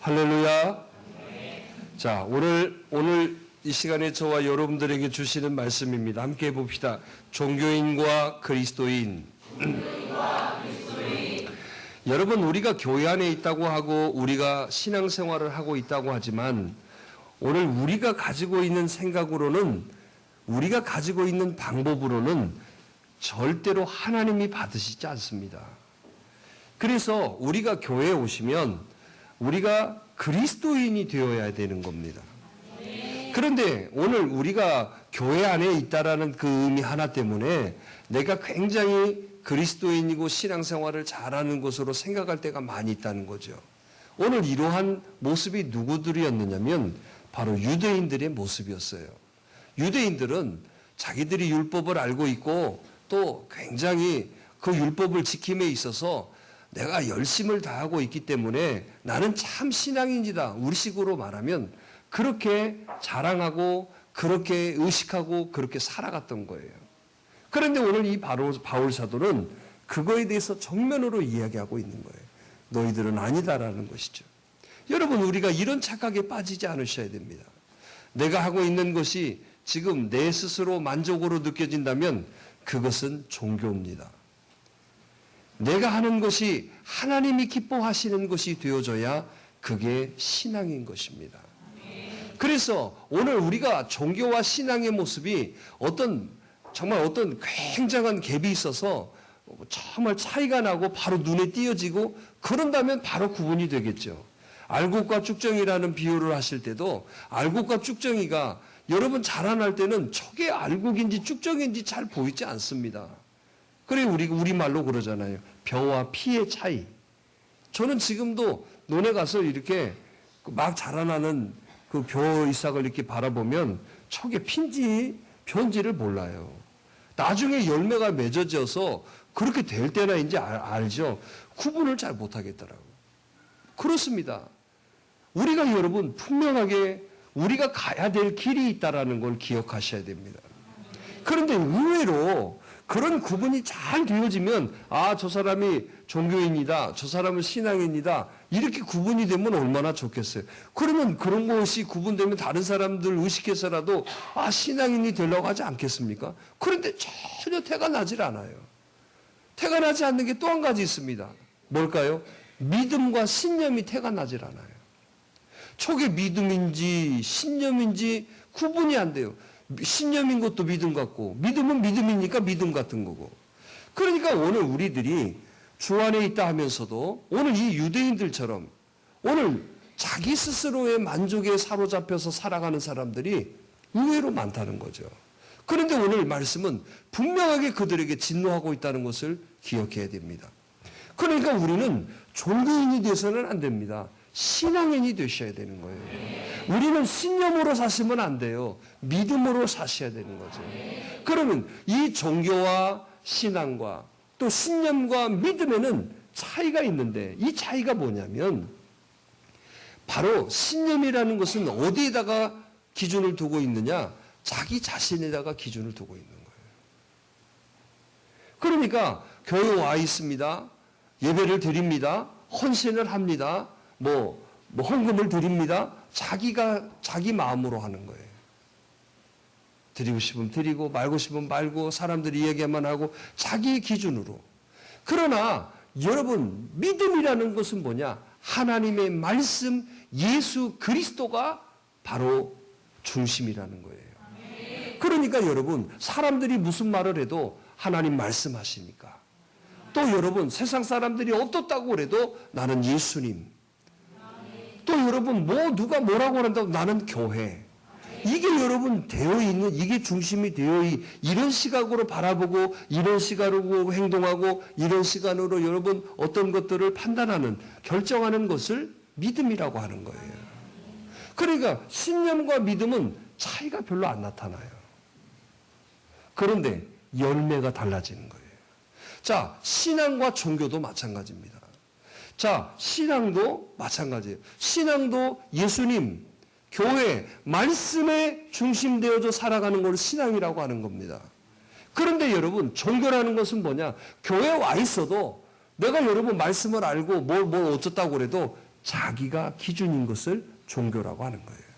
할렐루야. 자, 오늘 이 시간에 저와 여러분들에게 주시는 말씀입니다. 함께 봅시다. 종교인과 그리스도인. 여러분, 우리가 교회 안에 있다고 하고 우리가 신앙생활을 하고 있다고 하지만 오늘 우리가 가지고 있는 생각으로는, 우리가 가지고 있는 방법으로는 절대로 하나님이 받으시지 않습니다. 그래서 우리가 교회에 오시면 우리가 그리스도인이 되어야 되는 겁니다. 그런데 오늘 우리가 교회 안에 있다라는 그 의미 하나 때문에 내가 굉장히 그리스도인이고 신앙생활을 잘하는 것으로 생각할 때가 많이 있다는 거죠. 오늘 이러한 모습이 누구들이었느냐면 바로 유대인들의 모습이었어요. 유대인들은 자기들이 율법을 알고 있고 또 굉장히 그 율법을 지킴에 있어서 내가 열심을 다하고 있기 때문에 나는 참 신앙인이다. 우리식으로 말하면 그렇게 자랑하고 그렇게 의식하고 그렇게 살아갔던 거예요. 그런데 오늘 이 바울 사도는 그거에 대해서 정면으로 이야기하고 있는 거예요. 너희들은 아니다라는 것이죠. 여러분, 우리가 이런 착각에 빠지지 않으셔야 됩니다. 내가 하고 있는 것이 지금 내 스스로 만족으로 느껴진다면 그것은 종교입니다. 내가 하는 것이 하나님이 기뻐하시는 것이 되어져야 그게 신앙인 것입니다. 그래서 오늘 우리가 종교와 신앙의 모습이 정말 어떤 굉장한 갭이 있어서 정말 차이가 나고 바로 눈에 띄어지고 그런다면 바로 구분이 되겠죠. 알곡과 쭉정이라는 비유를 하실 때도 알곡과 쭉정이가 여러분 자라날 때는 저게 알곡인지 쭉정인지 잘 보이지 않습니다. 그래 우리말로 그러잖아요. 벼와 피의 차이. 저는 지금도 논에 가서 이렇게 막 자라나는 그 벼 이삭을 이렇게 바라보면 저게 핀지 벼인지를 몰라요. 나중에 열매가 맺어져서 그렇게 될 때나 이제 알죠. 구분을 잘 못하겠더라고요. 그렇습니다. 우리가 여러분 분명하게 우리가 가야 될 길이 있다는 걸 기억하셔야 됩니다. 그런데 의외로 그런 구분이 잘 되어지면 저 사람이 종교인이다, 저 사람은 신앙인이다 이렇게 구분이 되면 얼마나 좋겠어요. 그러면 그런 것이 구분되면 다른 사람들 의식해서라도 신앙인이 되려고 하지 않겠습니까? 그런데 전혀 태가 나질 않아요. 태가 나지 않는 게 또 한 가지 있습니다. 뭘까요? 믿음과 신념이 태가 나질 않아요. 저게 믿음인지 신념인지 구분이 안 돼요. 신념인 것도 믿음 같고 믿음은 믿음이니까 믿음 같은 거고. 그러니까 오늘 우리들이 주 안에 있다 하면서도 오늘 이 유대인들처럼 오늘 자기 스스로의 만족에 사로잡혀서 살아가는 사람들이 의외로 많다는 거죠. 그런데 오늘 말씀은 분명하게 그들에게 진노하고 있다는 것을 기억해야 됩니다. 그러니까 우리는 종교인이 돼서는 안 됩니다. 신앙인이 되셔야 되는 거예요. 우리는 신념으로 사시면 안 돼요. 믿음으로 사셔야 되는 거죠. 그러면 이 종교와 신앙과 또 신념과 믿음에는 차이가 있는데 이 차이가 뭐냐면 바로 신념이라는 것은 어디에다가 기준을 두고 있느냐? 자기 자신에다가 기준을 두고 있는 거예요. 그러니까 교회 와 있습니다. 예배를 드립니다. 헌신을 합니다. 헌금을 드립니다. 자기 마음으로 하는 거예요. 드리고 싶으면 드리고 말고 싶으면 말고 사람들이 이야기만 하고 자기 기준으로. 그러나 여러분 믿음이라는 것은 뭐냐? 하나님의 말씀 예수 그리스도가 바로 중심이라는 거예요. 그러니까 여러분 사람들이 무슨 말을 해도 하나님 말씀하시니까. 또 여러분 세상 사람들이 어떻다고 그래도 나는 예수님. 또 여러분 누가 뭐라고 한다고 나는 교회. 이게 여러분 되어 있는 이게 중심이 이런 시각으로 바라보고 이런 시각으로 행동하고 이런 시간으로 여러분 어떤 것들을 판단하는 결정하는 것을 믿음이라고 하는 거예요. 그러니까 신념과 믿음은 차이가 별로 안 나타나요. 그런데 열매가 달라지는 거예요. 자, 신앙과 종교도 마찬가지입니다. 자, 신앙도 마찬가지예요. 신앙도 예수님, 교회, 말씀에 중심되어져 살아가는 걸 신앙이라고 하는 겁니다. 그런데 여러분, 종교라는 것은 뭐냐? 교회에 와 있어도 내가 여러분 말씀을 알고 뭘 어쩌다고 그래도 자기가 기준인 것을 종교라고 하는 거예요.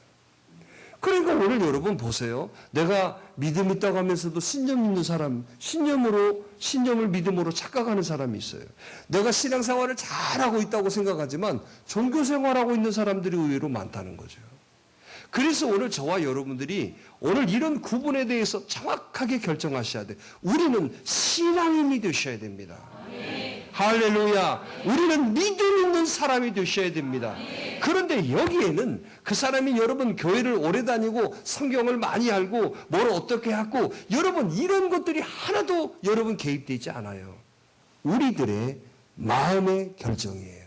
그러니까 오늘 여러분 보세요. 내가 믿음 있다고 하면서도 신념 있는 사람, 신념을 믿음으로 착각하는 사람이 있어요. 내가 신앙생활을 잘하고 있다고 생각하지만 종교생활하고 있는 사람들이 의외로 많다는 거죠. 그래서 오늘 저와 여러분들이 오늘 이런 구분에 대해서 정확하게 결정하셔야 돼요. 우리는 신앙인이 되셔야 됩니다. 할렐루야. 우리는 믿음 있는 사람이 되셔야 됩니다. 그런데 여기에는 그 사람이 여러분 교회를 오래 다니고 성경을 많이 알고 뭘 어떻게 하고 여러분 이런 것들이 하나도 여러분 개입되지 않아요. 우리들의 마음의 결정이에요.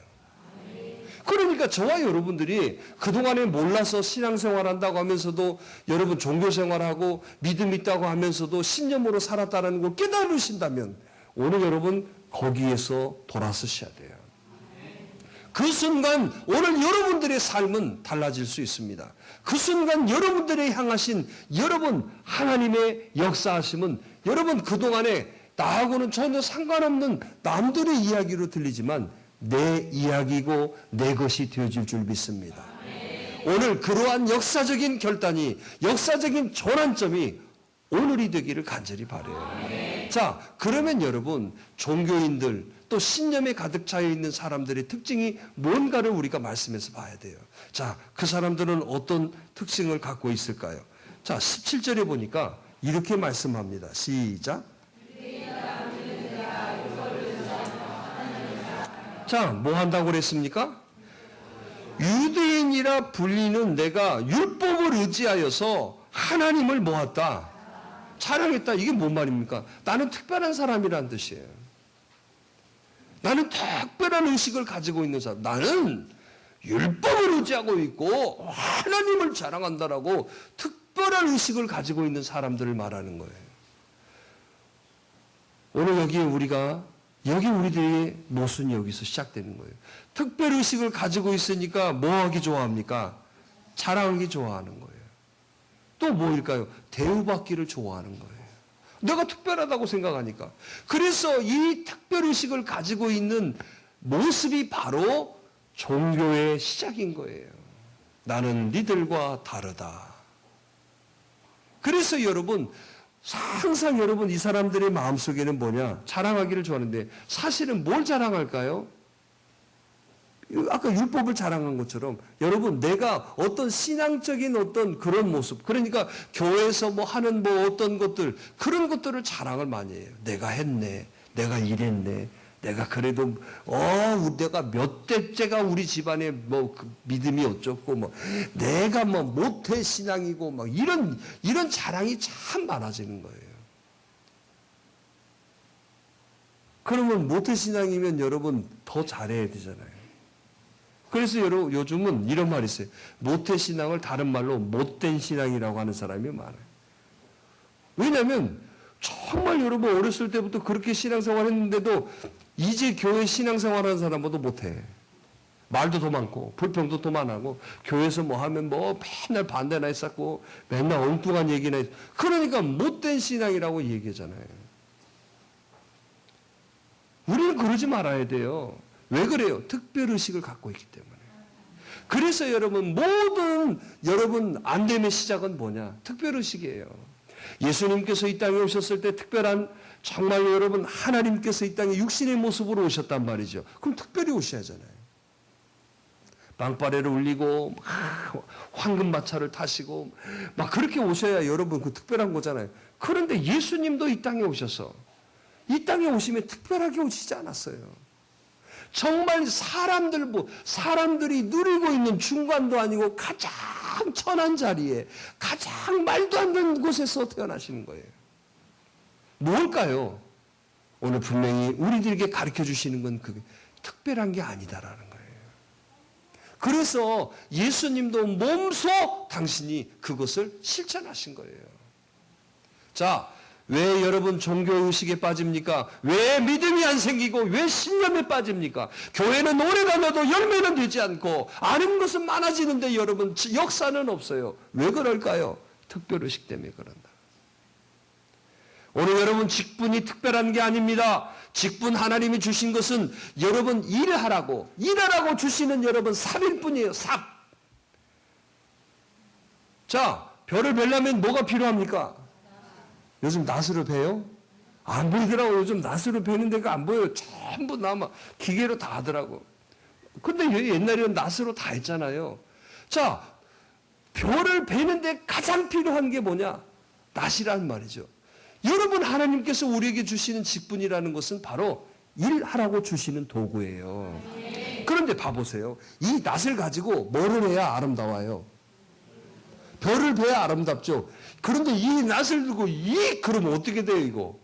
그러니까 저와 여러분들이 그동안에 몰라서 신앙생활 한다고 하면서도 여러분 종교생활하고 믿음 있다고 하면서도 신념으로 살았다는 걸 깨달으신다면 오늘 여러분 거기에서 돌아서셔야 돼요. 그 순간 오늘 여러분들의 삶은 달라질 수 있습니다. 그 순간 여러분들의 향하신 여러분 하나님의 역사하심은 여러분 그동안에 나하고는 전혀 상관없는 남들의 이야기로 들리지만 내 이야기고 내 것이 되어질 줄 믿습니다. 오늘 그러한 역사적인 결단이 역사적인 전환점이 오늘이 되기를 간절히 바라요. 자, 그러면 여러분 종교인들 또 신념에 가득 차여 있는 사람들의 특징이 뭔가를 우리가 말씀해서 봐야 돼요. 자, 그 사람들은 어떤 특징을 갖고 있을까요? 자, 17절에 보니까 이렇게 말씀합니다. 시작. 자, 뭐 한다고 그랬습니까? 유대인이라 불리는 내가 율법을 의지하여서 하나님을 모았다. 자랑했다. 이게 뭔 말입니까? 나는 특별한 사람이라는 뜻이에요. 나는 특별한 의식을 가지고 있는 사람. 나는 율법을 의지하고 있고 하나님을 자랑한다라고 특별한 의식을 가지고 있는 사람들을 말하는 거예요. 오늘 여기 우리들의 모순이 여기서 시작되는 거예요. 특별의식을 가지고 있으니까 뭐 하기 좋아합니까? 자랑하기 좋아하는 거예요. 또 뭐일까요? 대우받기를 좋아하는 거예요. 내가 특별하다고 생각하니까. 그래서 이 특별의식을 가지고 있는 모습이 바로 종교의 시작인 거예요. 나는 니들과 다르다. 그래서 여러분 항상 여러분 이 사람들의 마음속에는 뭐냐? 자랑하기를 좋아하는데 사실은 뭘 자랑할까요? 아까 율법을 자랑한 것처럼 여러분 내가 어떤 신앙적인 어떤 그런 모습 그러니까 교회에서 뭐 하는 뭐 어떤 것들 그런 것들을 자랑을 많이 해요. 내가 했네. 내가 이랬네. 내가 그래도 내가 몇 대째가 우리 집안에 뭐 믿음이 어쩌고 뭐 내가 뭐 모태 신앙이고 막 이런 자랑이 참 많아지는 거예요. 그러면 모태 신앙이면 여러분 더 잘해야 되잖아요. 그래서 여러분 요즘은 이런 말이 있어요. 모태 신앙을 다른 말로 못된 신앙이라고 하는 사람이 많아요. 왜냐하면 정말 여러분 어렸을 때부터 그렇게 신앙생활 했는데도 이제 교회 신앙생활하는 사람보다 못해. 말도 더 많고 불평도 더 많고 교회에서 뭐 하면 뭐 맨날 반대나 했었고 맨날 엉뚱한 얘기나 했고 그러니까 못된 신앙이라고 얘기하잖아요. 우리는 그러지 말아야 돼요. 왜 그래요? 특별의식을 갖고 있기 때문에. 그래서 여러분 모든 여러분 안됨의 시작은 뭐냐? 특별의식이에요. 예수님께서 이 땅에 오셨을 때 특별한 정말 여러분 하나님께서 이 땅에 육신의 모습으로 오셨단 말이죠. 그럼 특별히 오셔야 하잖아요. 방파레를 울리고 황금마차를 타시고 막 그렇게 오셔야 여러분 그 특별한 거잖아요. 그런데 예수님도 이 땅에 오셔서 이 땅에 오시면 특별하게 오시지 않았어요. 정말 사람들이 누리고 있는 중간도 아니고 가장 천한 자리에 가장 말도 안 되는 곳에서 태어나시는 거예요. 뭘까요? 오늘 분명히 우리들에게 가르쳐 주시는 건 그게 특별한 게 아니다라는 거예요. 그래서 예수님도 몸소 당신이 그것을 실천하신 거예요. 자, 왜 여러분 종교의식에 빠집니까? 왜 믿음이 안 생기고 왜 신념에 빠집니까? 교회는 오래 다녀도 열매는 되지 않고 아는 것은 많아지는데 여러분 역사는 없어요. 왜 그럴까요? 특별의식 때문에 그런다. 오늘 여러분 직분이 특별한 게 아닙니다. 직분 하나님이 주신 것은 여러분 일하라고 주시는 여러분 삽일 뿐이에요. 삽. 자, 벼를 베려면 뭐가 필요합니까? 요즘 낫으로 베요? 안 보이더라고. 요즘 낫으로 베는 데가 안 보여요. 전부 남아 기계로 다 하더라고. 근데 옛날에는 낫으로 다 했잖아요. 자, 벼를 베는데 가장 필요한 게 뭐냐? 낫이란 말이죠. 여러분 하나님께서 우리에게 주시는 직분이라는 것은 바로 일하라고 주시는 도구예요. 그런데 봐보세요. 이 낫을 가지고 뭐를 해야 아름다워요? 벼를 베야 아름답죠. 그런데 이 낫을 두고 그러면 어떻게 돼요 이거?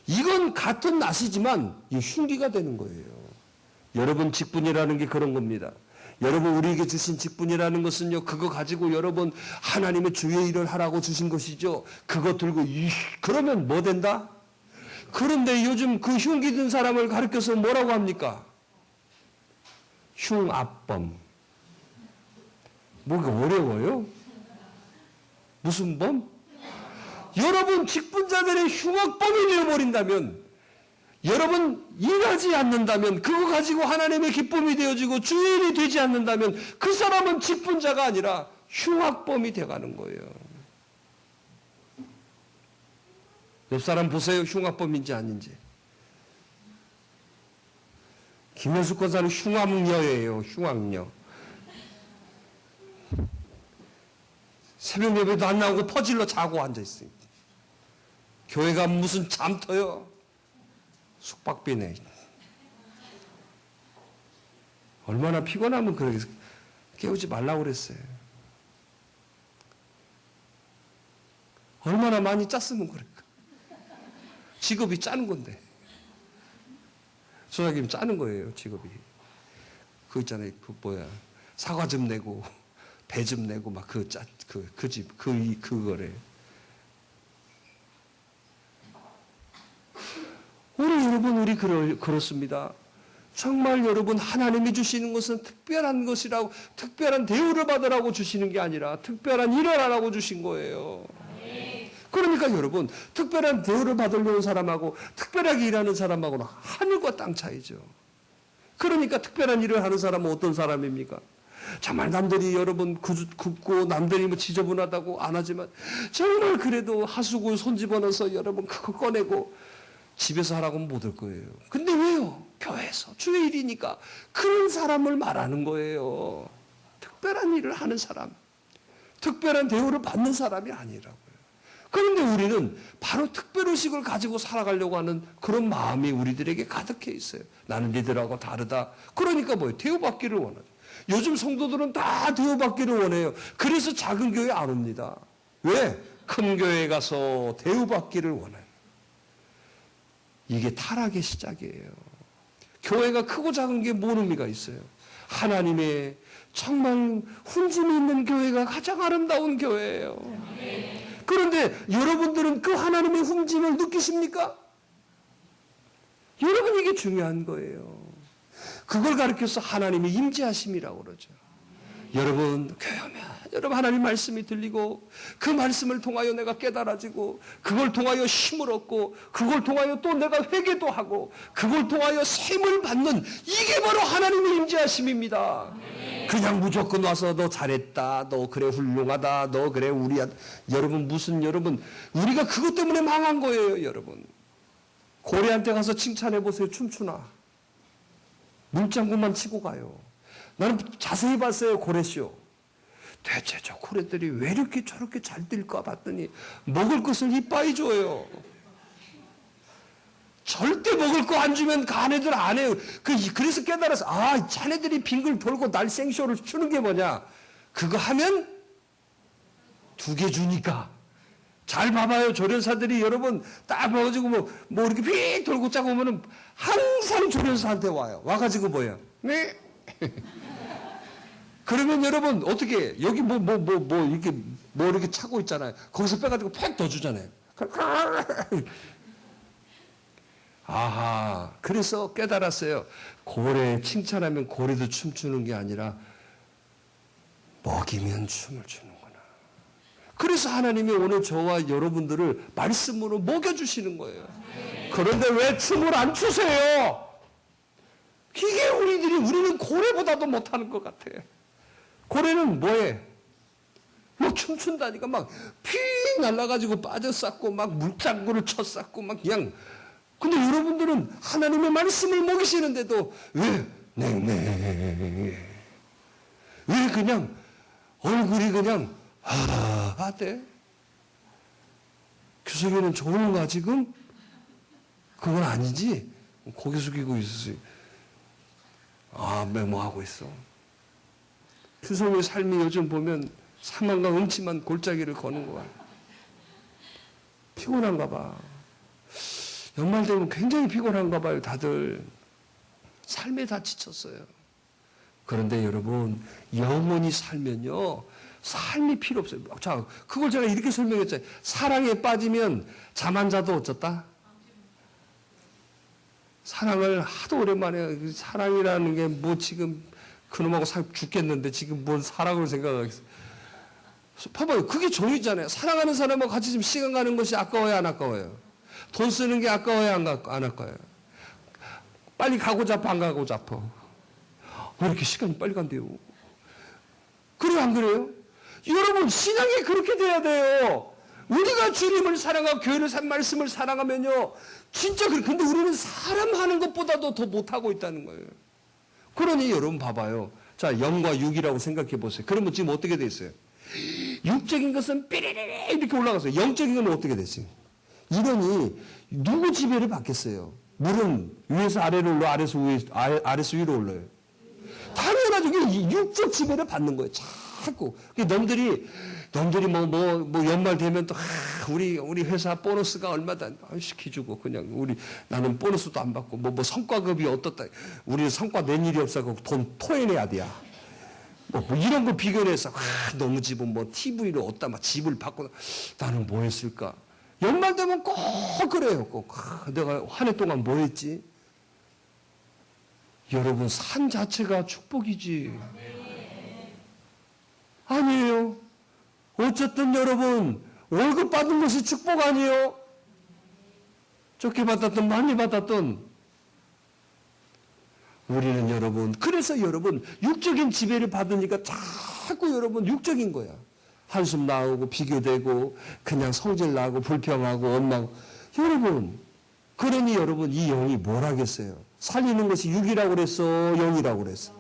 이건 같은 낫이지만 이 흉기가 되는 거예요. 여러분 직분이라는 게 그런 겁니다. 여러분 우리에게 주신 직분이라는 것은요, 그거 가지고 여러분 하나님의 주의 일을 하라고 주신 것이죠. 그거 들고 그러면 뭐 된다? 그런데 요즘 그 흉기 든 사람을 가르쳐서 뭐라고 합니까? 흉압범. 뭐가 어려워요? 무슨 범? 여러분 직분자들의 흉악범이 되어버린다면, 여러분 일하지 않는다면, 그거 가지고 하나님의 기쁨이 되어지고 주의 일이 되지 않는다면 그 사람은 직분자가 아니라 흉악범이 돼가는 거예요. 옆 사람 보세요. 흉악범인지 아닌지. 김현숙 권사는 흉악녀예요. 흉악녀. 새벽 예배도 안 나오고 퍼질러 자고 앉아있습니다. 교회가 무슨 잠터요? 숙박비네. 얼마나 피곤하면 그렇게 깨우지 말라고 그랬어요. 얼마나 많이 짰으면 그럴까. 직업이 짜는 건데. 소장님 짜는 거예요, 직업이. 그거 있잖아요, 사과 좀 내고, 배 좀 내고, 막 그거래. 우리 그렇습니다. 정말 여러분 하나님이 주시는 것은 특별한 것이라고, 특별한 대우를 받으라고 주시는 게 아니라 특별한 일을 하라고 주신 거예요. 그러니까 여러분 특별한 대우를 받으려는 사람하고 특별하게 일하는 사람하고는 하늘과 땅 차이죠. 그러니까 특별한 일을 하는 사람은 어떤 사람입니까? 정말 남들이 여러분 굽고 남들이 뭐 지저분하다고 안 하지만 정말 그래도 하수구 손 집어넣어서 여러분 그거 꺼내고 집에서 하라고 하면 못 할 거예요. 근데 왜요? 교회에서 주의 일이니까 그런 사람을 말하는 거예요. 특별한 일을 하는 사람, 특별한 대우를 받는 사람이 아니라고요. 그런데 우리는 바로 특별의식을 가지고 살아가려고 하는 그런 마음이 우리들에게 가득해 있어요. 나는 니들하고 다르다. 그러니까 뭐예요? 대우받기를 원하죠. 요즘 성도들은 다 대우받기를 원해요. 그래서 작은 교회 안 옵니다. 왜? 큰 교회에 가서 대우받기를 원해요. 이게 타락의 시작이에요. 교회가 크고 작은 게 뭔 의미가 있어요? 하나님의 정말 훈짐이 있는 교회가 가장 아름다운 교회예요. 그런데 여러분들은 그 하나님의 훈짐을 느끼십니까? 여러분 이게 중요한 거예요. 그걸 가르쳐서 하나님의 임재하심이라고 그러죠. 여러분 교회 오면 여러분 하나님 말씀이 들리고 그 말씀을 통하여 내가 깨달아지고 그걸 통하여 힘을 얻고 그걸 통하여 또 내가 회개도 하고 그걸 통하여 셈을 받는 이게 바로 하나님의 임재하심입니다. 그냥 무조건 와서 너 잘했다, 너 그래 훌륭하다, 너 그래 여러분 우리가 그것 때문에 망한 거예요. 여러분 고래한테 가서 칭찬해 보세요. 춤추나? 물장구만 치고 가요. 나는 자세히 봤어요. 고래쇼. 대체 저 고래들이 왜 이렇게 저렇게 잘 뛸까 봤더니 먹을 것을 이빠이 줘요. 절대 먹을 거 안 주면 가네들 안 해요. 그래서 깨달아서 자네들이 빙글 돌고 날 생쇼를 추는 게 뭐냐. 그거 하면 2개 주니까. 잘 봐봐요. 조련사들이 여러분 딱 봐가지고 뭐 이렇게 휙 돌고 짜고 오면은 항상 조련사한테 와요. 와가지고 뭐야. 네. 그러면 여러분 어떻게 여기 이렇게 차고 있잖아요. 거기서 빼가지고 팩 더 주잖아요. 아하, 그래서 깨달았어요. 고래 칭찬하면 고래도 춤추는 게 아니라 먹이면 춤을 추는구나. 그래서 하나님이 오늘 저와 여러분들을 말씀으로 먹여주시는 거예요. 그런데 왜 춤을 안 추세요? 이게 우리는 고래보다도 못하는 것 같아. 고래는 뭐해? 막 춤춘다니까 막 피 날라가지고 빠져 쌓고 막 물장구를 쳐 쌓고 막 그냥. 근데 여러분들은 하나님의 말씀을 먹이시는데도 왜 왜 그냥 얼굴이 그냥 하대? 규석이는 좋은가 지금? 그건 아니지. 고개 숙이고 있었어요. 메모하고 있어. 규석의 삶이 요즘 보면 사망과 음침한 골짜기를 거는 거야. 피곤한가 봐. 연말 되면 굉장히 피곤한가 봐요, 다들. 삶에 다 지쳤어요. 그런데 여러분, 영원히 살면요, 삶이 필요 없어요. 자, 그걸 제가 이렇게 설명했잖아요. 사랑에 빠지면 잠 안 자도 어쩌다? 사랑을 하도 오랜만에, 사랑이라는 게 뭐 지금 그놈하고 죽겠는데 지금 뭔 사랑을 생각하겠어요. 봐봐요. 그게 정의잖아요. 사랑하는 사람하고 같이 지금 시간 가는 것이 아까워요, 안 아까워요? 돈 쓰는 게 아까워요, 안 아까워요? 빨리 가고 잡아, 안 가고 잡아? 왜 이렇게 시간이 빨리 간대요? 그래요, 안 그래요? 여러분, 신앙이 그렇게 돼야 돼요. 우리가 주님을 사랑하고 교회를 말씀을 사랑하면요, 진짜 그래. 근데 우리는 사람 하는 것보다도 더 못하고 있다는 거예요. 그러니 여러분 봐봐요. 자, 0과 6이라고 생각해 보세요. 그러면 지금 어떻게 돼 있어요? 육적인 것은 삐리리리 이렇게 올라갔어요. 영적인 건 어떻게 됐어요? 이론이 누구 지배를 받겠어요? 물은 위에서 아래로 올라, 아래서 위로 올라요. 당연하죠. 이게 육적 지배를 받는 거예요. 자꾸. 놈들이 연말 되면 또, 우리 회사 보너스가 얼마다, 시켜주고, 그냥, 나는 보너스도 안 받고, 성과급이 어떻다. 우리는 성과 낸 일이 없어서 돈 토해내야 돼. 이런 거 비교해서, 너무 집은 TV를 얻다, 집을 받고, 나는 뭐 했을까? 연말 되면 꼭 그래요. 꼭. 내가 한 해 동안 뭐 했지? 여러분, 산 자체가 축복이지. 아니에요. 어쨌든 여러분, 월급 받은 것이 축복 아니에요? 적게 받았든 많이 받았든. 우리는 여러분, 그래서 여러분, 육적인 지배를 받으니까 자꾸 여러분, 육적인 거야. 한숨 나오고, 비교되고, 그냥 성질 나고, 불평하고, 원망하고. 여러분, 그러니 여러분, 이 영이 뭘 하겠어요? 살리는 것이 육이라고 그랬어? 영이라고 그랬어?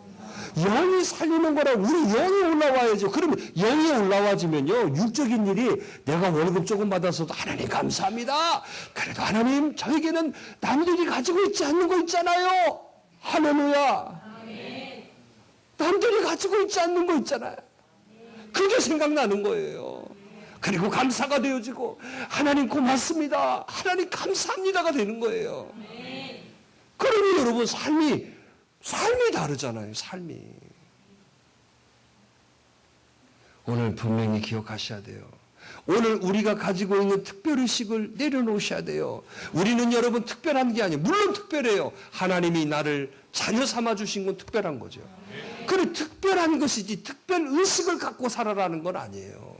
영이 살리는 거라 우리 영이 올라와야죠. 그러면 영이 올라와지면요, 육적인 일이 내가 월급 조금 받아서도 하나님 감사합니다. 그래도 하나님, 저에게는 남들이 가지고 있지 않는 거 있잖아요. 할렐루야. 남들이 가지고 있지 않는 거 있잖아요. 그게 생각나는 거예요. 그리고 감사가 되어지고, 하나님 고맙습니다. 하나님 감사합니다가 되는 거예요. 그러니 여러분, 삶이 다르잖아요, 삶이. 오늘 분명히 기억하셔야 돼요. 오늘 우리가 가지고 있는 특별의식을 내려놓으셔야 돼요. 우리는 여러분 특별한 게 아니에요. 물론 특별해요. 하나님이 나를 자녀 삼아주신 건 특별한 거죠. 그래, 특별한 것이지 특별의식을 갖고 살아라는 건 아니에요.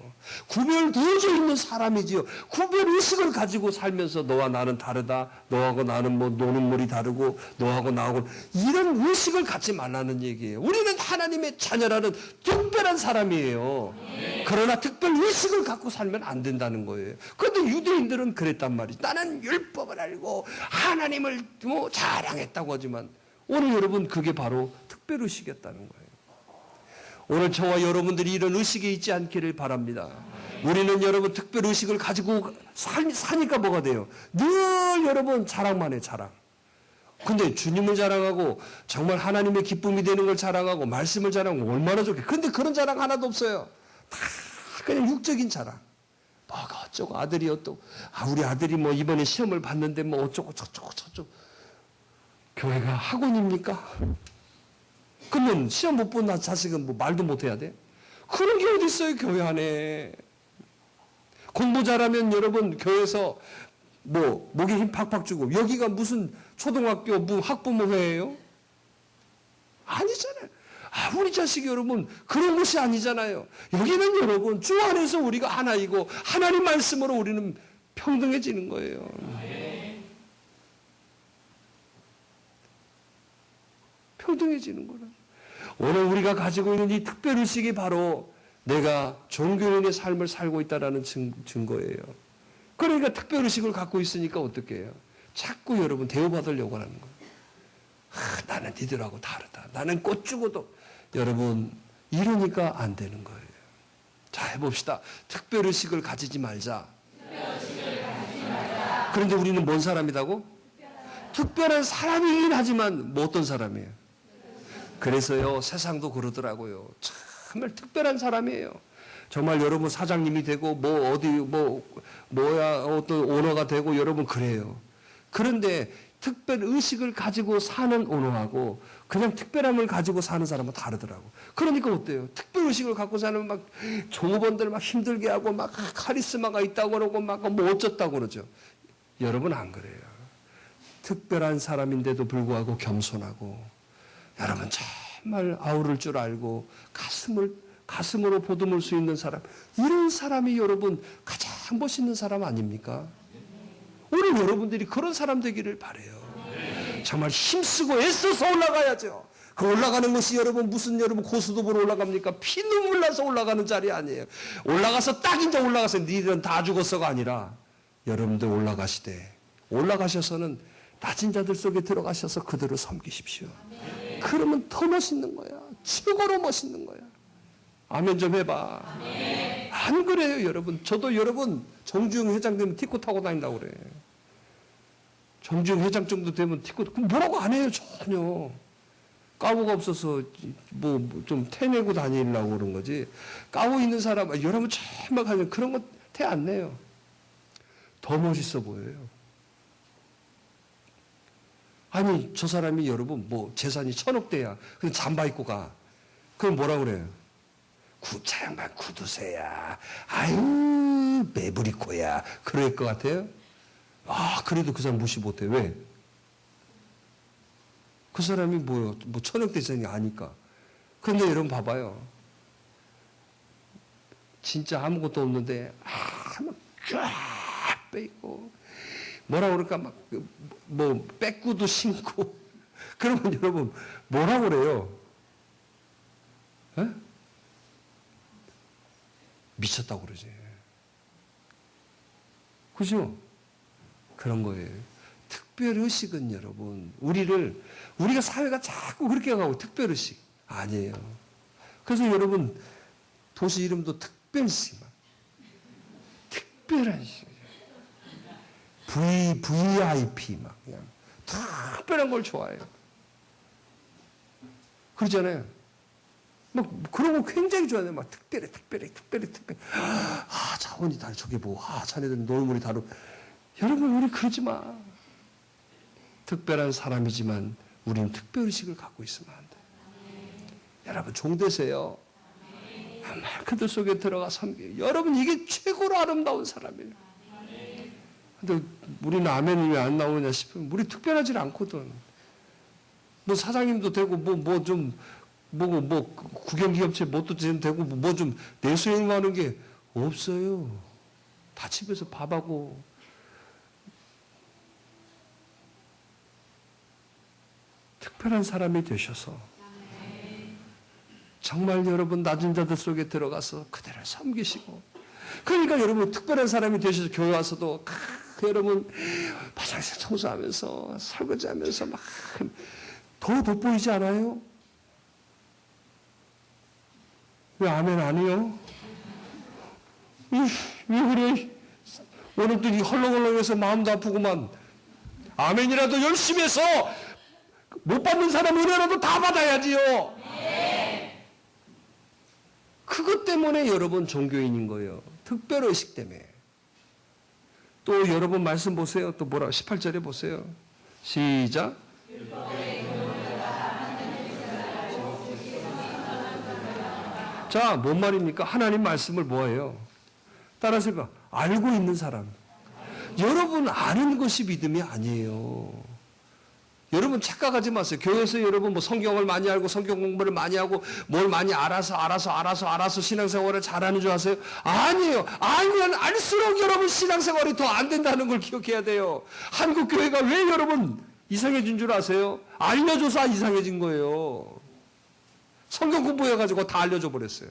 구별되어져 있는 사람이지요. 구별의식을 가지고 살면서 너와 나는 다르다. 너하고 나는 노는 물이 다르고 너하고 나하고 이런 의식을 갖지 말라는 얘기예요. 우리는 하나님의 자녀라는 특별한 사람이에요. 그러나 특별의식을 갖고 살면 안 된다는 거예요. 그런데 유대인들은 그랬단 말이죠. 나는 율법을 알고 하나님을 자랑했다고 하지만 오늘 여러분 그게 바로 특별의식이었다는 거예요. 오늘 저와 여러분들이 이런 의식이 있지 않기를 바랍니다. 우리는 여러분 특별의식을 가지고 사니까 뭐가 돼요? 늘 여러분 자랑만 해, 자랑. 근데 주님을 자랑하고 정말 하나님의 기쁨이 되는 걸 자랑하고 말씀을 자랑하고 얼마나 좋게. 근데 그런 자랑 하나도 없어요. 다 그냥 육적인 자랑. 뭐가 어쩌고 아들이 어떠고. 우리 아들이 이번에 시험을 봤는데 어쩌고 저쩌고. 교회가 학원입니까? 그러면 시험 못 본 자식은 말도 못 해야 돼? 그런 게 어디 있어요, 교회 안에. 공부 잘하면 여러분 교회에서 목에 힘 팍팍 주고 여기가 무슨 초등학교 학부모회예요? 아니잖아요. 우리 자식이 여러분 그런 것이 아니잖아요. 여기는 여러분 주 안에서 우리가 하나이고 하나님 말씀으로 우리는 평등해지는 거예요. 평등해지는 거라. 오늘 우리가 가지고 있는 이 특별의식이 바로 내가 종교인의 삶을 살고 있다는 증거예요. 그러니까 특별의식을 갖고 있으니까 어떻게 해요? 자꾸 여러분 대우받으려고 하는 거예요. 나는 니들하고 다르다. 나는 꽃 주고도. 여러분 이러니까 안 되는 거예요. 자, 해봅시다. 특별의식을 가지지 말자. 그런데 우리는 뭔 사람이라고? 특별한 사람이긴 하지만 뭐 어떤 사람이에요? 그래서요, 세상도 그러더라고요. 정말 특별한 사람이에요. 정말 여러분 사장님이 되고 어떤 오너가 되고 여러분 그래요. 그런데 특별 의식을 가지고 사는 오너하고 그냥 특별함을 가지고 사는 사람은 다르더라고. 그러니까 어때요? 특별 의식을 갖고 사는 막 종업원들 막 힘들게 하고 막 카리스마가 있다고 그러고 막 뭐 어쩌다고 그러죠. 여러분 안 그래요. 특별한 사람인데도 불구하고 겸손하고 여러분 정말 아우를 줄 알고 가슴으로 보듬을 수 있는 사람, 이런 사람이 여러분 가장 멋있는 사람 아닙니까? 오늘 여러분들이 그런 사람 되기를 바라요. 정말 힘쓰고 애써서 올라가야죠. 그 올라가는 것이 여러분 무슨 여러분 고수도보로 올라갑니까? 피눈물 나서 올라가는 자리 아니에요. 올라가서 딱 이제 올라가서 니들은 다 죽었어가 아니라 여러분들 올라가셔서는 낮은 자들 속에 들어가셔서 그들을 섬기십시오. 그러면 더 멋있는 거야. 최고로 멋있는 거야. 아멘 좀 해봐. 아멘. 안 그래요, 여러분. 저도 여러분 정주영 회장 되면 티코 타고 다닌다고 그래. 정주영 회장 정도 되면 티코 뭐라고 안 해요, 전혀. 까부가 없어서 뭐 좀 태내고 다니려고 그런 거지. 까부 있는 사람, 여러분 정말 하면 그런 거 태 안 내요. 더 멋있어 보여요. 아니, 저 사람이 여러분 뭐 재산이 1,000억대야. 근데 잠바 입고 가. 그럼 뭐라 그래요? 구차양반 구두쇠야. 아유, 매부리코야. 그럴 것 같아요? 그래도 그 사람 무시 못해. 왜? 그 사람이 뭐 1,000억 대장이 아니까. 그런데 여러분 봐봐요. 진짜 아무것도 없는데, 막 쫙 빼있고, 뭐라 그럴까, 빼꾸도 신고. 그러면 여러분, 뭐라 그래요? 에? 미쳤다고 그러지. 그죠? 그런 거예요. 특별의식은 여러분, 우리가 사회가 자꾸 그렇게 가고 특별의식. 아니에요. 그래서 여러분, 도시 이름도 특별시. 특별한 식. VIP 막 그냥 특별한 걸 좋아해요. 그러잖아요. 막 그런 거 굉장히 좋아해요. 막 특별해. 자원이 다 저게 뭐, 자네들 노을물이 다루. 여러분, 우리 그러지 마. 특별한 사람이지만 우리는 특별의식을 갖고 있으면 안 돼. 여러분, 종되세요. 정말 그들 속에 들어가 섬겨요. 여러분, 이게 최고로 아름다운 사람이에요. 근데 우리는 아멘이 왜 안 나오냐 싶으면 우리 특별하지 않거든. 뭐 사장님도 되고 국영기업체 뭣도 되고 뭐 좀 내수행하는 게 없어요. 다 집에서 밥하고. 특별한 사람이 되셔서 정말 여러분 낮은 자들 속에 들어가서 그들을 섬기시고, 그러니까 여러분 특별한 사람이 되셔서 교회 와서도 여러분 화장실 청소하면서 설거지하면서 막 더 돋보이지 않아요? 왜 아멘 안 해요? 왜 그래? 오늘도 이 헐렁헐렁해서 마음도 아프구만. 아멘이라도 열심히 해서 못 받는 사람 은혜라도 다 받아야지요. 네. 그것 때문에 여러분 종교인인 거예요. 특별의식 때문에. 또 여러분 말씀 보세요. 또 뭐라 18절에 보세요. 시작. 자, 뭔 말입니까? 하나님 말씀을 뭐예요? 따라서 해봐. 알고 있는 사람. 여러분 아는 것이 믿음이 아니에요. 여러분 착각하지 마세요. 교회에서 여러분 뭐 성경을 많이 알고 성경 공부를 많이 하고 뭘 많이 알아서 신앙생활을 잘하는 줄 아세요? 아니에요. 알면 알수록 여러분 신앙생활이 더 안 된다는 걸 기억해야 돼요. 한국 교회가 왜 여러분 이상해진 줄 아세요? 알려줘서 이상해진 거예요. 성경 공부해가지고 다 알려줘 버렸어요.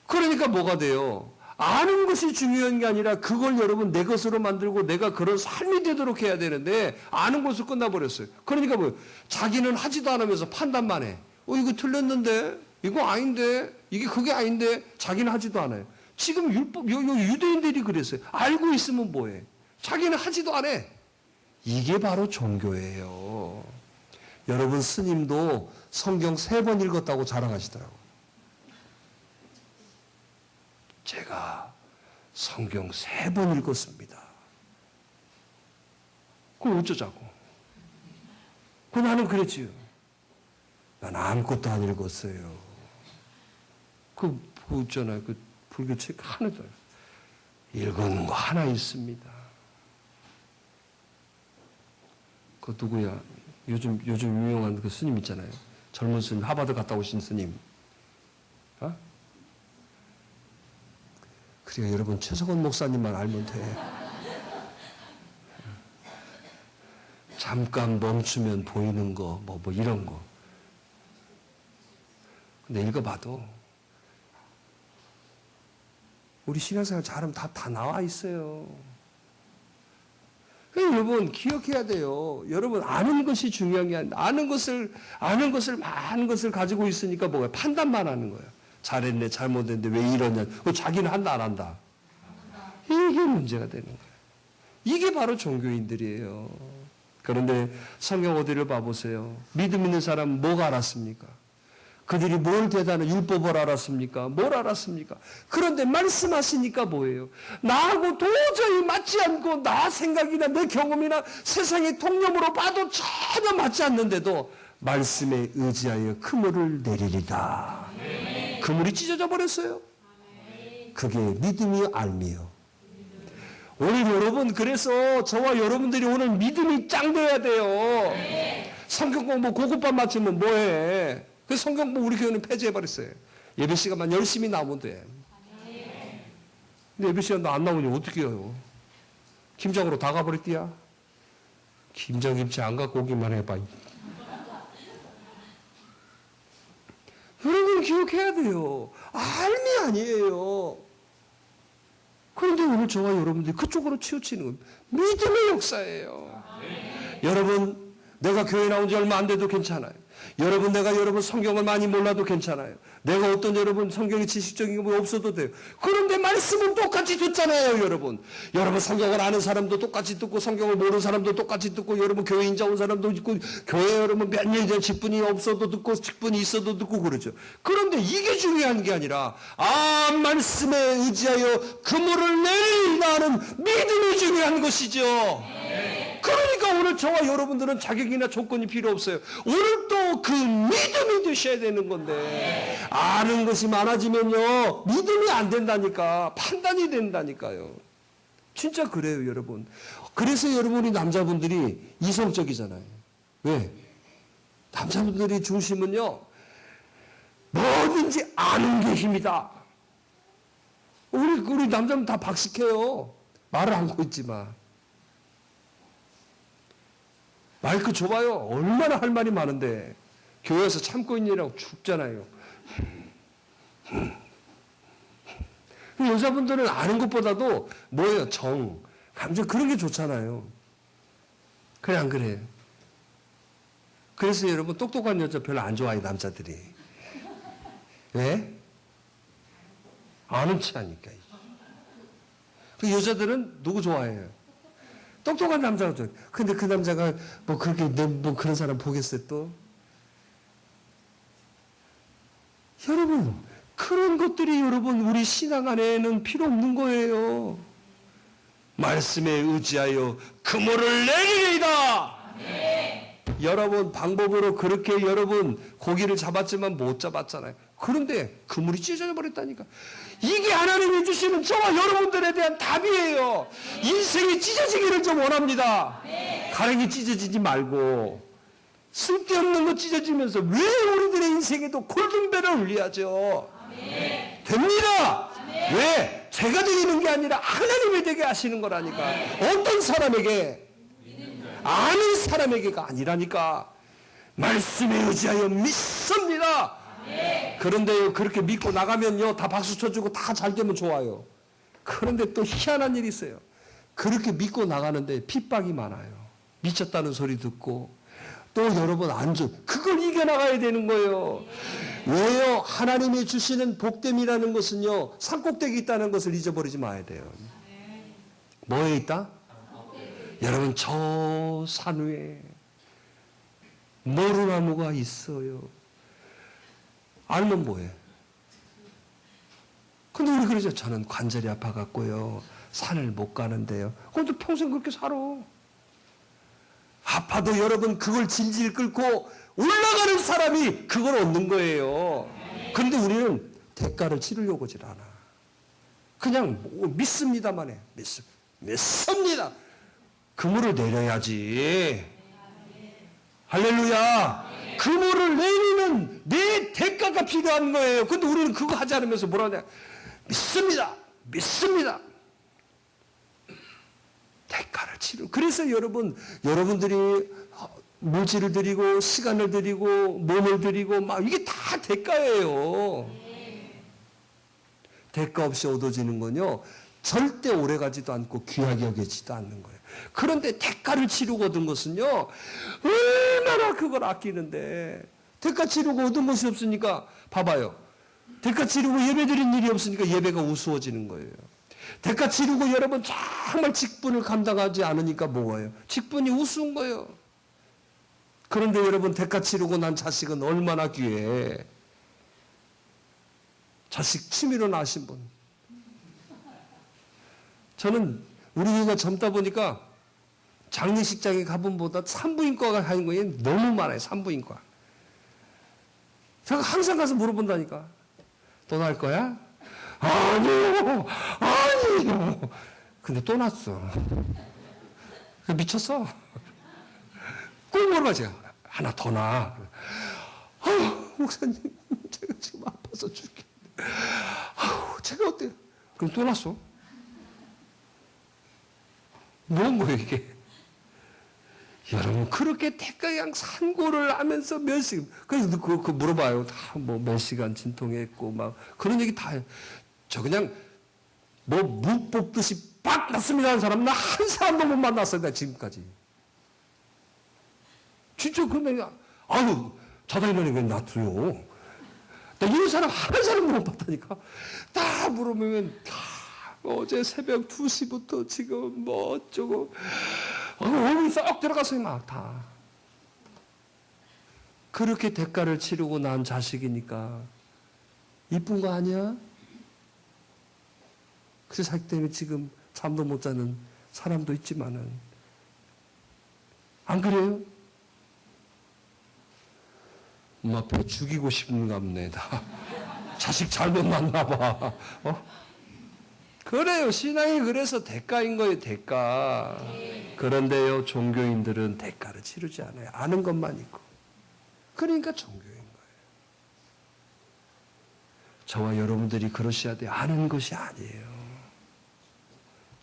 그러니까 뭐가 돼요? 아는 것이 중요한 게 아니라 그걸 여러분 내 것으로 만들고 내가 그런 삶이 되도록 해야 되는데 아는 것으로 끝나버렸어요. 그러니까 뭐예요? 자기는 하지도 않으면서 판단만 해. 이거 틀렸는데? 이거 아닌데? 이게 그게 아닌데? 자기는 하지도 않아요. 지금 유대인들이 그랬어요. 알고 있으면 뭐해? 자기는 하지도 안 해. 이게 바로 종교예요. 여러분 스님도 성경 3번 읽었다고 자랑하시더라고요. 제가 성경 3번 읽었습니다. 그럼 어쩌자고? 나는 그랬지요. 난 아무것도 안 읽었어요. 있잖아요. 그 불교 책 하나도 읽은 거 하나 있습니다. 그 누구야? 요즘 유명한 그 스님 있잖아요. 젊은 스님, 하버드 갔다 오신 스님. 그러니까 여러분 최석원 목사님만 알면 돼. 잠깐 멈추면 보이는 거, 뭐 이런 거. 근데 읽어봐도 우리 신앙생활 잘하면 다 나와 있어요. 여러분 기억해야 돼요. 여러분 아는 것이 중요한 게 아니라 아는 것을 많은 것을 가지고 있으니까 뭐예요? 판단만 하는 거예요. 잘했네, 잘못했는데 왜 이러냐. 자기는 한다, 안 한다. 이게 문제가 되는 거예요. 이게 바로 종교인들이에요. 그런데 성경 어디를 봐보세요. 믿음 있는 사람은 뭐가 알았습니까? 그들이 뭘 대단한 율법을 알았습니까? 뭘 알았습니까? 그런데 말씀하시니까 뭐예요? 나하고 도저히 맞지 않고 나 생각이나 내 경험이나 세상의 통념으로 봐도 전혀 맞지 않는데도 말씀에 의지하여 그물을 내리리다. 그물이 찢어져 버렸어요. 그게 믿음이 알미요. 오늘 여러분 그래서 저와 여러분들이 오늘 믿음이 짱 돼야 돼요. 성경 공부 고급반 맞추면 뭐해? 그 성경 공부 우리 교회는 폐지해버렸어요. 예배 시간만 열심히 나오면 돼. 근데 예배 시간 안 나오니 어떻게 해요? 김장으로 다 가버렸디야? 김장 김치 안 갖고 오기만 해봐. 여러분 기억해야 돼요. 알미 아니에요. 그런데 오늘 저와 여러분들이 그쪽으로 치우치는 건 믿음의 역사예요. 여러분 내가 교회 나온 지 얼마 안 돼도 괜찮아요. 내가 여러분 성경을 많이 몰라도 괜찮아요. 내가 어떤 여러분 성경의 지식적인 거 없어도 돼요. 그런데 말씀은 똑같이 듣잖아요, 여러분. 여러분 성경을 아는 사람도 똑같이 듣고 성경을 모르는 사람도 똑같이 듣고 여러분 교회 인자 온 사람도 있고 교회 여러분 몇 년 전 직분이 없어도 듣고 직분이 있어도 듣고 그러죠. 그런데 이게 중요한 게 아니라 말씀에 의지하여 그물을 내리라는 믿음이 중요한 것이죠. 그러니까 오늘 저와 여러분들은 자격이나 조건이 필요 없어요. 오늘 또 그 믿음이 되셔야 되는 건데 아는 것이 많아지면요 믿음이 안 된다니까. 판단이 된다니까요. 진짜 그래요, 여러분. 그래서 여러분이 남자분들이 이성적이잖아요. 왜? 남자분들이 중심은요 뭐든지 아는 게 힘이다. 우리 남자분 다 박식해요. 말을 안 하고 있지만. 마이크 줘봐요. 얼마나 할 말이 많은데 교회에서 참고 있느라고 죽잖아요. 여자분들은 아는 것보다도 뭐예요? 정, 감정 그런 게 좋잖아요. 그래 안 그래요? 그래서 여러분 똑똑한 여자 별로 안 좋아해요, 남자들이. 왜? 아는 체 하니까. 그 여자들은 누구 좋아해요? 똑똑한 남자가 좋아요. 근데 그 남자가 뭐 그렇게 뭐 그런 사람 보겠어요 또? 여러분 그런 것들이 여러분 우리 신앙 안에는 필요 없는 거예요. 말씀에 의지하여 그물을 내리리이다. 여러분 방법으로 그렇게 여러분 고기를 잡았지만 못 잡았잖아요. 그런데 그물이 찢어져 버렸다니까. 이게 하나님이 주시는 저와 여러분들에 대한 답이에요. 인생이 찢어지기를 좀 원합니다. 가랭이 찢어지지 말고 쓸데없는 거 찢어지면서 왜 우리들의 인생에도 골든벨을 울려야죠. 됩니다. 왜? 제가 드리는 게 아니라 하나님이 되게 하시는 거라니까. 어떤 사람에게? 아는 사람에게가 아니라니까. 말씀에 의지하여 믿습니다. 그런데요, 그렇게 믿고 나가면요, 다 박수 쳐주고 다 잘 되면 좋아요. 그런데 또 희한한 일이 있어요. 그렇게 믿고 나가는데 핍박이 많아요. 미쳤다는 소리 듣고 또 여러분 그걸 이겨나가야 되는 거예요. 왜요? 하나님이 주시는 복됨이라는 것은요, 산꼭대기 있다는 것을 잊어버리지 마야 돼요. 뭐에 있다? 여러분, 저 산 위에 머루나무가 있어요. 알면 뭐해? 근데 우리 그러죠. 저는 관절이 아파갖고요, 산을 못 가는데요. 그것도 평생 그렇게 살아. 아파도 여러분 그걸 질질 끌고 올라가는 사람이 그걸 얻는 거예요. 그런데 우리는 대가를 치르려고 하질 않아. 그냥 믿습니다만 해. 믿습니다. 그물을 내려야지. 할렐루야. 그물을 내리는 내 대가가 필요한 거예요. 근데 우리는 그거 하지 않으면서 뭐라 하냐. 믿습니다. 대가를 치르. 그래서 여러분들이 물질을 드리고 시간을 드리고 몸을 드리고 막 이게 다 대가예요. 대가 없이 얻어지는 건요, 절대 오래가지도 않고 귀하게 여겨지도 않는 거예요. 그런데 대가를 치르고 얻은 것은요, 얼마나 그걸 아끼는데. 대가 치르고 얻은 것이 없으니까 봐봐요. 대가 치르고 예배 드린 일이 없으니까 예배가 우스워지는 거예요. 대가 치르고 여러분 정말 직분을 감당하지 않으니까 뭐예요? 직분이 우스운 거예요. 그런데 여러분 대가 치르고 난 자식은 얼마나 귀해. 자식 취미로 낳으신 분. 저는 우리 교회가 젊다 보니까 장례식장에 가본보다 산부인과가 하는 거에 너무 많아요. 산부인과. 제가 항상 가서 물어본다니까. 또 날 거야? 아니요. 근데 또 났어. 미쳤어. 꼭 물어봐, 제가. 하나 더 나. 목사님, 제가 지금 아파서 죽겠네. 제가 어때요? 그럼 또 났어. 뭔 거예요, 이게? 여러분, 그렇게 대가양 산고를 하면서 몇 시간, 그래서 그거 물어봐요. 다 뭐 몇 시간 진통했고, 막, 그런 얘기 다 해요. 저 그냥, 뭐, 무 뽑듯이 빡 났습니다 하는 사람, 나 한 사람도 못 만났어요, 나 지금까지. 진짜 그러면, 아유, 자다 일어나니 왜 놔둬요? 나 이런 사람 한 사람도 못 봤다니까. 다 물어보면, 어제 새벽 2시부터 지금 뭐 어쩌고, 몸이 쏙 들어가서요, 막 다. 그렇게 대가를 치르고 난 자식이니까 이쁜 거 아니야? 그 자식 때문에 지금 잠도 못 자는 사람도 있지만은, 안 그래요? 엄마 앞에 죽이고 싶은가 보네. 다 자식 잘못 낳나 봐. 그래요. 신앙이 그래서 대가인 거예요. 대가. 그런데요, 종교인들은 대가를 치르지 않아요. 아는 것만 있고. 그러니까 종교인 거예요. 저와 여러분들이 그러셔야 돼요. 아는 것이 아니에요.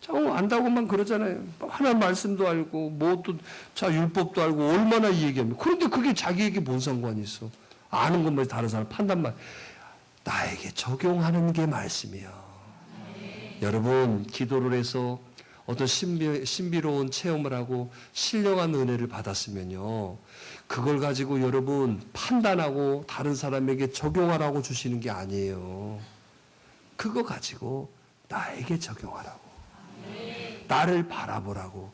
저 안다고만 그러잖아요. 하나님 말씀도 알고, 뭐도, 자, 율법도 알고, 얼마나 얘기합니까? 그런데 그게 자기에게 뭔 상관이 있어? 아는 것만 다른 사람 판단만. 나에게 적용하는 게 말씀이야. 여러분, 기도를 해서 어떤 신비로운 체험을 하고 신령한 은혜를 받았으면요, 그걸 가지고 여러분 판단하고 다른 사람에게 적용하라고 주시는 게 아니에요. 그거 가지고 나에게 적용하라고, 나를 바라보라고.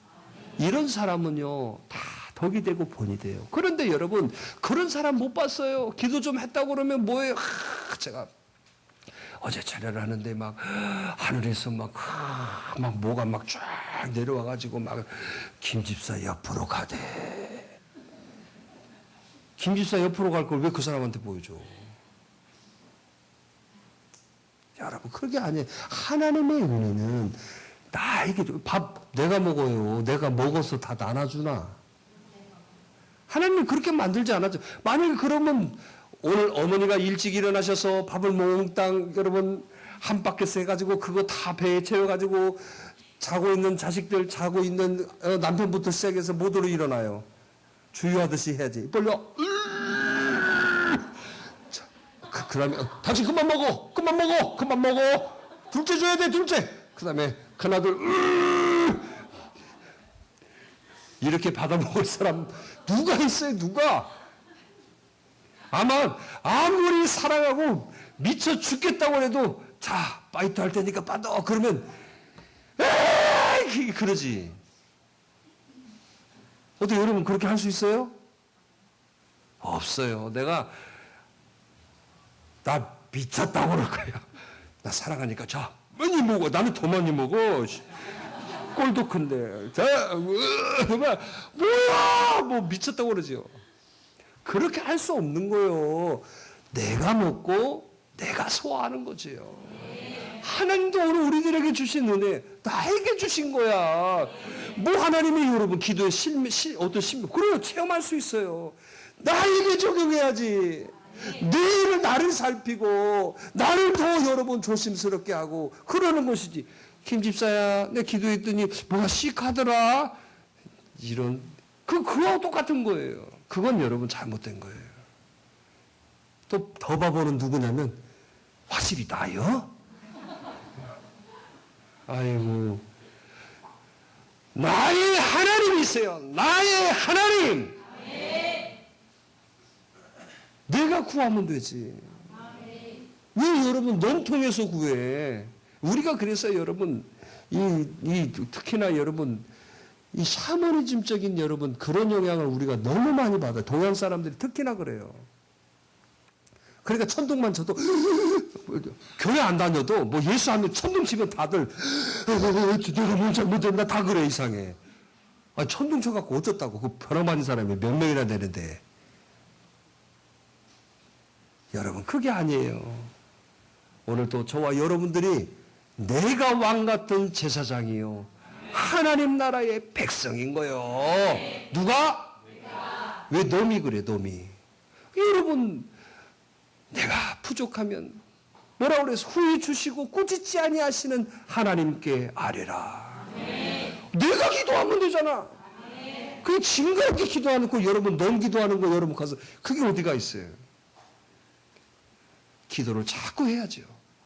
이런 사람은요, 다 덕이 되고 본이 돼요. 그런데 여러분, 그런 사람 못 봤어요. 기도 좀 했다고 그러면 뭐예요? 제가 어제 차례를 하는데 막 하늘에서 막 뭐가 막 쫙 내려와가지고 막 김 집사 옆으로 가대. 김 집사 옆으로 갈 걸 왜 그 사람한테 보여줘? 여러분, 그게 아니에요. 하나님의 은혜는 나에게 밥 내가 먹어요. 내가 먹어서 다 나눠주나? 하나님은 그렇게 만들지 않았죠. 만약에 그러면 오늘 어머니가 일찍 일어나셔서 밥을 몽땅 여러분 한 바퀴 해가지고 그거 다 배에 채워가지고 자고 있는 자식들, 자고 있는 남편부터 시작해서 모두로 일어나요. 주유하듯이 해야지. 벌려. 그 다음에 당신 그만 먹어. 그만 먹어. 그만 먹어. 둘째 줘야 돼. 둘째. 그 다음에 큰아들 이렇게 받아 먹을 사람 누가 있어요? 누가? 아마 아무리 사랑하고 미쳐 죽겠다고 해도 자 파이트 할 테니까 빠져 그러면 에이 그러지. 어떻게 여러분 그렇게 할 수 있어요? 없어요. 나 미쳤다고 그럴 거야. 나 사랑하니까 자 많이 먹어. 나는 더 많이 먹어. 꼴도 큰데 자 뭐야 뭐 미쳤다고 그러죠. 그렇게 할 수 없는 거예요. 내가 먹고 내가 소화하는 거지요. 하나님도 오늘 우리들에게 주신 은혜 나에게 주신 거야. 뭐 하나님이 여러분 기도의 어떤 신명 그래요. 체험할 수 있어요. 나에게 적용해야지. 내일을 나를 살피고 나를 더 여러분 조심스럽게 하고 그러는 것이지. 김 집사야 내 기도했더니 뭐가 씩하더라. 이런 그거하고 똑같은 거예요. 그건 여러분 잘못된 거예요. 또 더 바보는 누구냐면 확실히 나요? 아이고 나의 하나님이 있어요. 나의 하나님. 내가 구하면 되지. 왜 여러분 넘통해서 구해? 우리가 그래서 여러분 특히나 여러분 이 샤머니즘적인 여러분 그런 영향을 우리가 너무 많이 받아요. 동양 사람들이 특히나 그래요. 그러니까 천둥만 쳐도 교회 안 다녀도 뭐 예수 하면 천둥 치면 다들 내가 뭘 잘못했나 다 그래 이상해. 아니, 천둥 쳐갖고 어쩌다고 그 변화받은 사람이 몇 명이나 되는데. 여러분 그게 아니에요. 오늘 또 저와 여러분들이 내가 왕 같은 제사장이요 하나님 나라의 백성인 거요. 누가? 왜 놈이 그래 놈이. 여러분 내가 부족하면 뭐라 그래서 후히 주시고 꾸짖지 아니하시는 하나님께 아뢰라. 내가 기도하면 되잖아. 그게 징그럽게 기도하는 거 여러분 넌 기도하는 거 여러분 가서 그게 어디가 있어요. 기도를 자꾸 해야죠.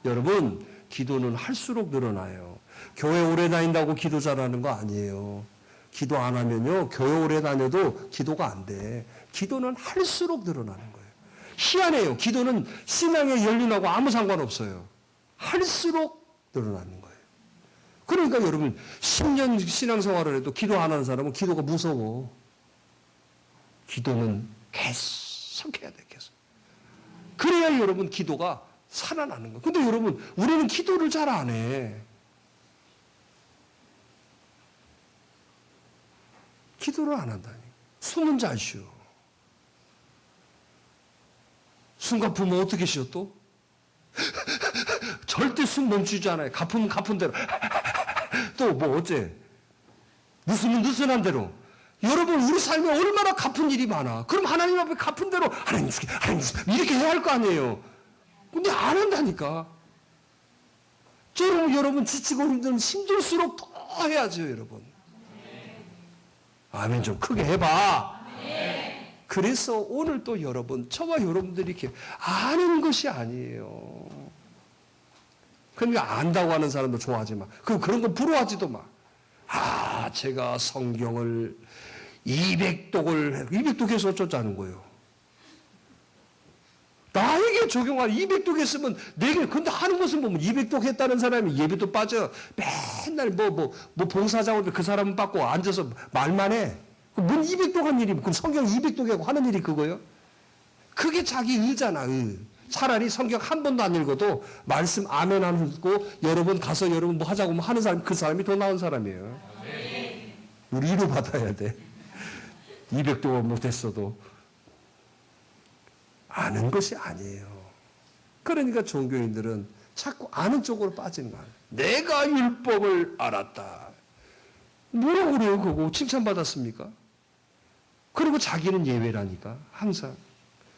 여러분 기도는 할수록 늘어나요. 교회 오래 다닌다고 기도 잘하는 거 아니에요. 기도 안 하면요 교회 오래 다녀도 기도가 안 돼. 기도는 할수록 늘어나는 거예요. 희한해요. 기도는 신앙의 연륜하고 아무 상관없어요. 할수록 늘어나는 거예요. 그러니까 여러분 10년 신앙생활을 해도 기도 안 하는 사람은 기도가 무서워. 기도는 계속 해야 돼. 계속. 그래야 여러분 기도가 살아나는 거예요. 근데 여러분 우리는 기도를 잘 안 해. 기도를 안 한다니. 숨은 잘 쉬어. 숨 가쁘면 어떻게 쉬어 또? 절대 숨 멈추지 않아요. 가쁘면 가쁜 대로. 또 뭐 어째? 느슨은 느슨한 대로. 여러분 우리 삶에 얼마나 가쁜 일이 많아. 그럼 하나님 앞에 가쁜 대로 하나님 이렇게 해야 할 거 아니에요. 근데 안 한다니까. 여러분 지치고 힘들수록 더 해야죠 여러분. 아멘 좀 크게 해봐. 그래서 오늘 또 여러분 저와 여러분들이 이렇게 아는 것이 아니에요. 그러니까 안다고 하는 사람도 좋아하지 마. 그런 거 부러워하지도 마. 제가 성경을 200독 해서 어쩌자는 거예요. 나에게 적용할 200독 했으면 내게 근데 하는 것은 보면 200독 했다는 사람이 예배도 빠져. 맨날 뭐 봉사자원들 그 사람은 받고 앉아서 말만 해. 뭔 200독 한 일이 그럼 성경 200독 하고 하는 일이 그거요? 그게 자기 의잖아. 차라리 성경 한 번도 안 읽어도 말씀 아멘 안 읽고 여러분 가서 여러분 뭐 하자고 뭐 하는 사람 그 사람이 더 나은 사람이에요. 우리 위로 받아야 돼. 200독 못했어도 아는 것이 아니에요. 그러니까 종교인들은 자꾸 아는 쪽으로 빠지는 거예요. 내가 율법을 알았다. 뭐라고 그래요, 그거? 칭찬받았습니까? 그리고 자기는 예외라니까, 항상.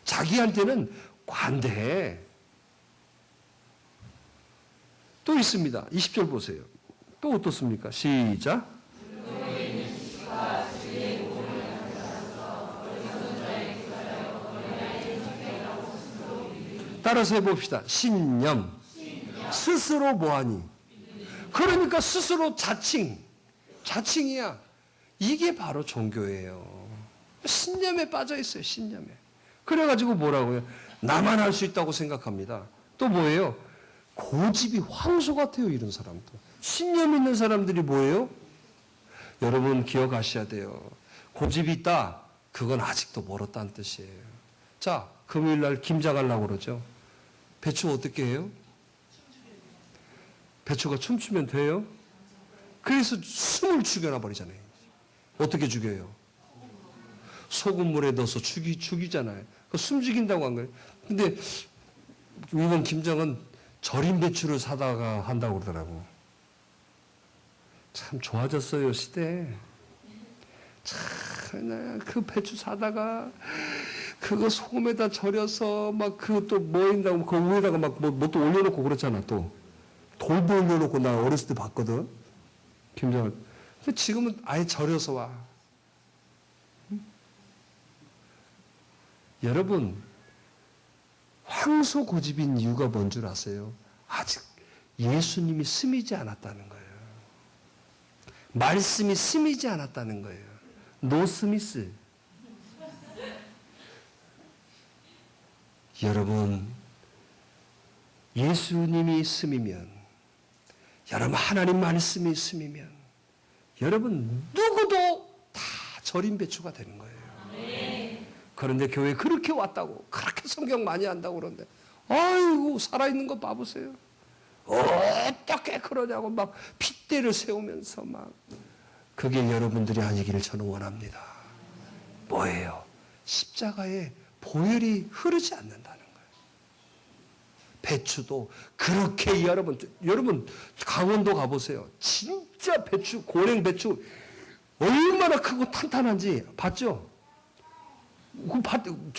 자기한테는 관대해. 또 있습니다. 20절 보세요. 또 어떻습니까? 시작. 따라서 해봅시다. 신념. 스스로 뭐하니? 그러니까 스스로 자칭이야. 이게 바로 종교예요. 신념에 빠져 있어요. 신념에. 그래가지고 뭐라고요? 나만 할 수 있다고 생각합니다. 또 뭐예요? 고집이 황소 같아요. 이런 사람도. 신념 있는 사람들이 뭐예요? 여러분 기억하셔야 돼요. 고집이 있다. 그건 아직도 멀었다는 뜻이에요. 자, 금요일날 김장 하려고 그러죠. 배추 어떻게 해요? 배추가 춤추면 돼요? 그래서 숨을 죽여놔 버리잖아요. 어떻게 죽여요? 소금물에 넣어서 죽이잖아요. 숨 죽인다고 한 거예요. 근데 이번 김장은 절인 배추를 사다가 한다고 그러더라고. 참 좋아졌어요, 시대. 참, 그 배추 사다가 그거 소금에다 절여서 막 그 또 뭐인다고 그 위에다가 막 뭐 또 올려놓고 그렇잖아, 또. 돌도 올려놓고 나 어렸을 때 봤거든. 김장을. 근데 지금은 아예 절여서 와. 응? 여러분, 황소 고집인 이유가 뭔 줄 아세요? 아직 예수님이 스미지 않았다는 거예요. 말씀이 스미지 않았다는 거예요. 노 스미스. 여러분, 예수님이 스미면, 여러분 하나님 말씀이 스미면, 여러분 누구도 다 절인 배추가 되는 거예요. 그런데 교회 그렇게 왔다고, 그렇게 성경 많이 한다고 그러는데, 아이고 살아있는 거 봐보세요. 어떻게 그러냐고 막 핏대를 세우면서 막. 그게 여러분들이 아니기를 저는 원합니다. 뭐예요? 십자가에 보혈이 흐르지 않는다는 거예요. 배추도 그렇게 여러분 강원도 가보세요. 진짜 배추, 고랭 배추 얼마나 크고 탄탄한지 봤죠?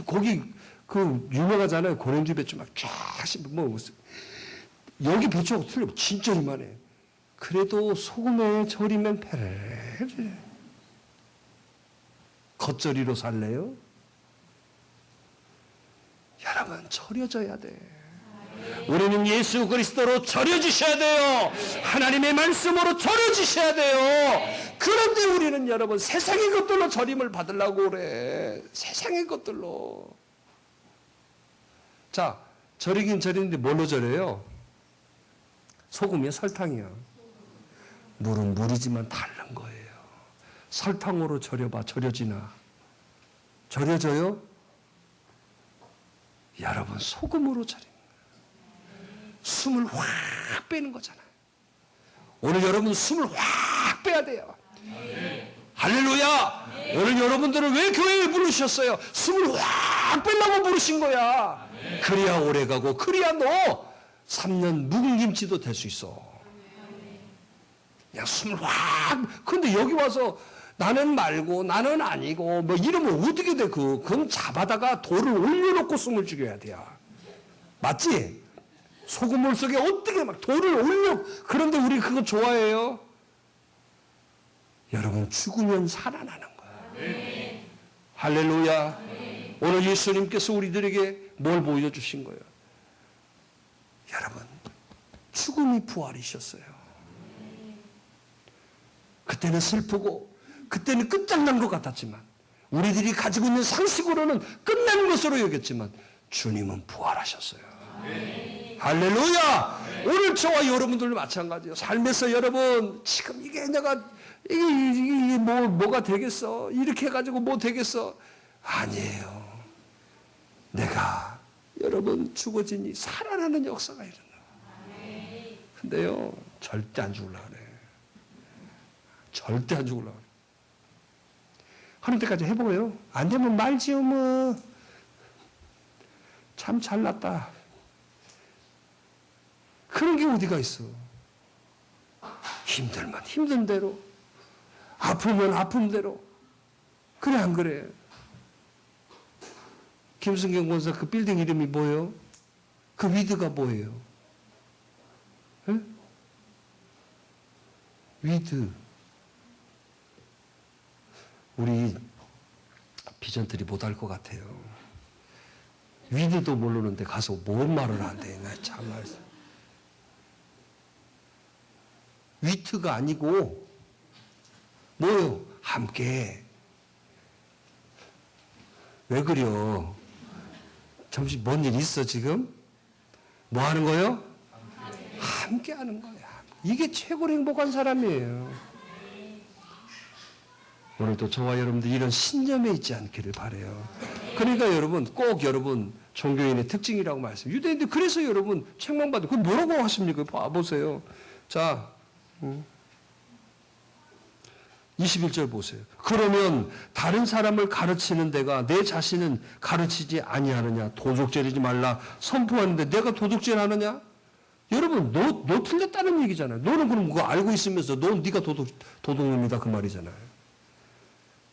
거기 그 유명하잖아요. 고랭지 배추 막 쫙 뭐 여기 배추하고 틀려 진짜 이만해. 그래도 소금에 절이면 페레 겉절이로 살래요? 여러분 절여져야 돼. 우리는 예수 그리스도로 절여지셔야 돼요. 하나님의 말씀으로 절여지셔야 돼요. 그런데 우리는 여러분 세상의 것들로 절임을 받으려고 그래. 세상의 것들로. 자, 절이긴 절이는데 뭘로 절여요? 소금이요? 설탕이요? 물은 물이지만 다른 거예요. 설탕으로 절여봐. 절여지나? 절여져요? 여러분 소금으로 절입니다. 숨을 확 빼는 거잖아요. 오늘 여러분 숨을 확 빼야 돼요. 할렐루야. 오늘 여러분들을 왜 교회에 부르셨어요? 숨을 확 빼려고 부르신 거야. 그래야 오래가고 그래야 너 3년 묵은 김치도 될 수 있어. 그냥 숨을 확. 근데 여기 와서 나는 말고 나는 아니고 뭐 이러면 어떻게 돼? 그건 잡아다가 돌을 올려놓고 숨을 죽여야 돼요. 맞지? 소금물 속에 어떻게 막 돌을 올려. 그런데 우리 그거 좋아해요? 여러분 죽으면 살아나는 거야. 네. 할렐루야. 네. 오늘 예수님께서 우리들에게 뭘 보여주신 거예요? 여러분 죽음이 부활이셨어요. 그때는 슬프고 그때는 끝장난 것 같았지만 우리들이 가지고 있는 상식으로는 끝난 것으로 여겼지만 주님은 부활하셨어요. 네. 할렐루야. 네. 오늘 저와 여러분들도 마찬가지예요. 삶에서 여러분 지금 이게 내가 이게 뭐가 되겠어? 이렇게 해가지고 뭐 되겠어? 아니에요. 내가 여러분 죽어지니 살아나는 역사가 일어나. 근데요 절대 안 죽으려고 그래. 절대 안 죽으려고 그래. 하는 때까지 해보고요. 안 되면 말지요 뭐. 참 잘났다. 그런 게 어디가 있어. 힘들면 힘든 대로, 아프면 아픈 대로. 그래 안 그래? 김승경 권사 그 빌딩 이름이 뭐예요? 그 위드가 뭐예요? 에? 위드. 우리 비전들이 못할 것 같아요. 위드도 모르는데 가서 뭔 말을 한대. 나 참말. 위트가 아니고 뭐요? 함께. 왜 그려? 잠시 뭔 일 있어 지금? 뭐 하는 거요? 함께 하는 거야. 이게 최고로 행복한 사람이에요. 오늘도 저와 여러분들 이런 신념에 있지 않기를 바라요. 그러니까 여러분 꼭 여러분 종교인의 특징이라고 말씀. 유대인들 그래서 여러분 책망받고 그 뭐라고 하십니까? 봐보세요. 자 21절 보세요. 그러면 다른 사람을 가르치는 데가 내 자신은 가르치지 아니하느냐? 도둑질하지 말라 선포하는데 내가 도둑질하느냐? 여러분 너 틀렸다는 얘기잖아요. 너는 그럼 그거 알고 있으면서 넌 네가 도둑놈이다 그 말이잖아요.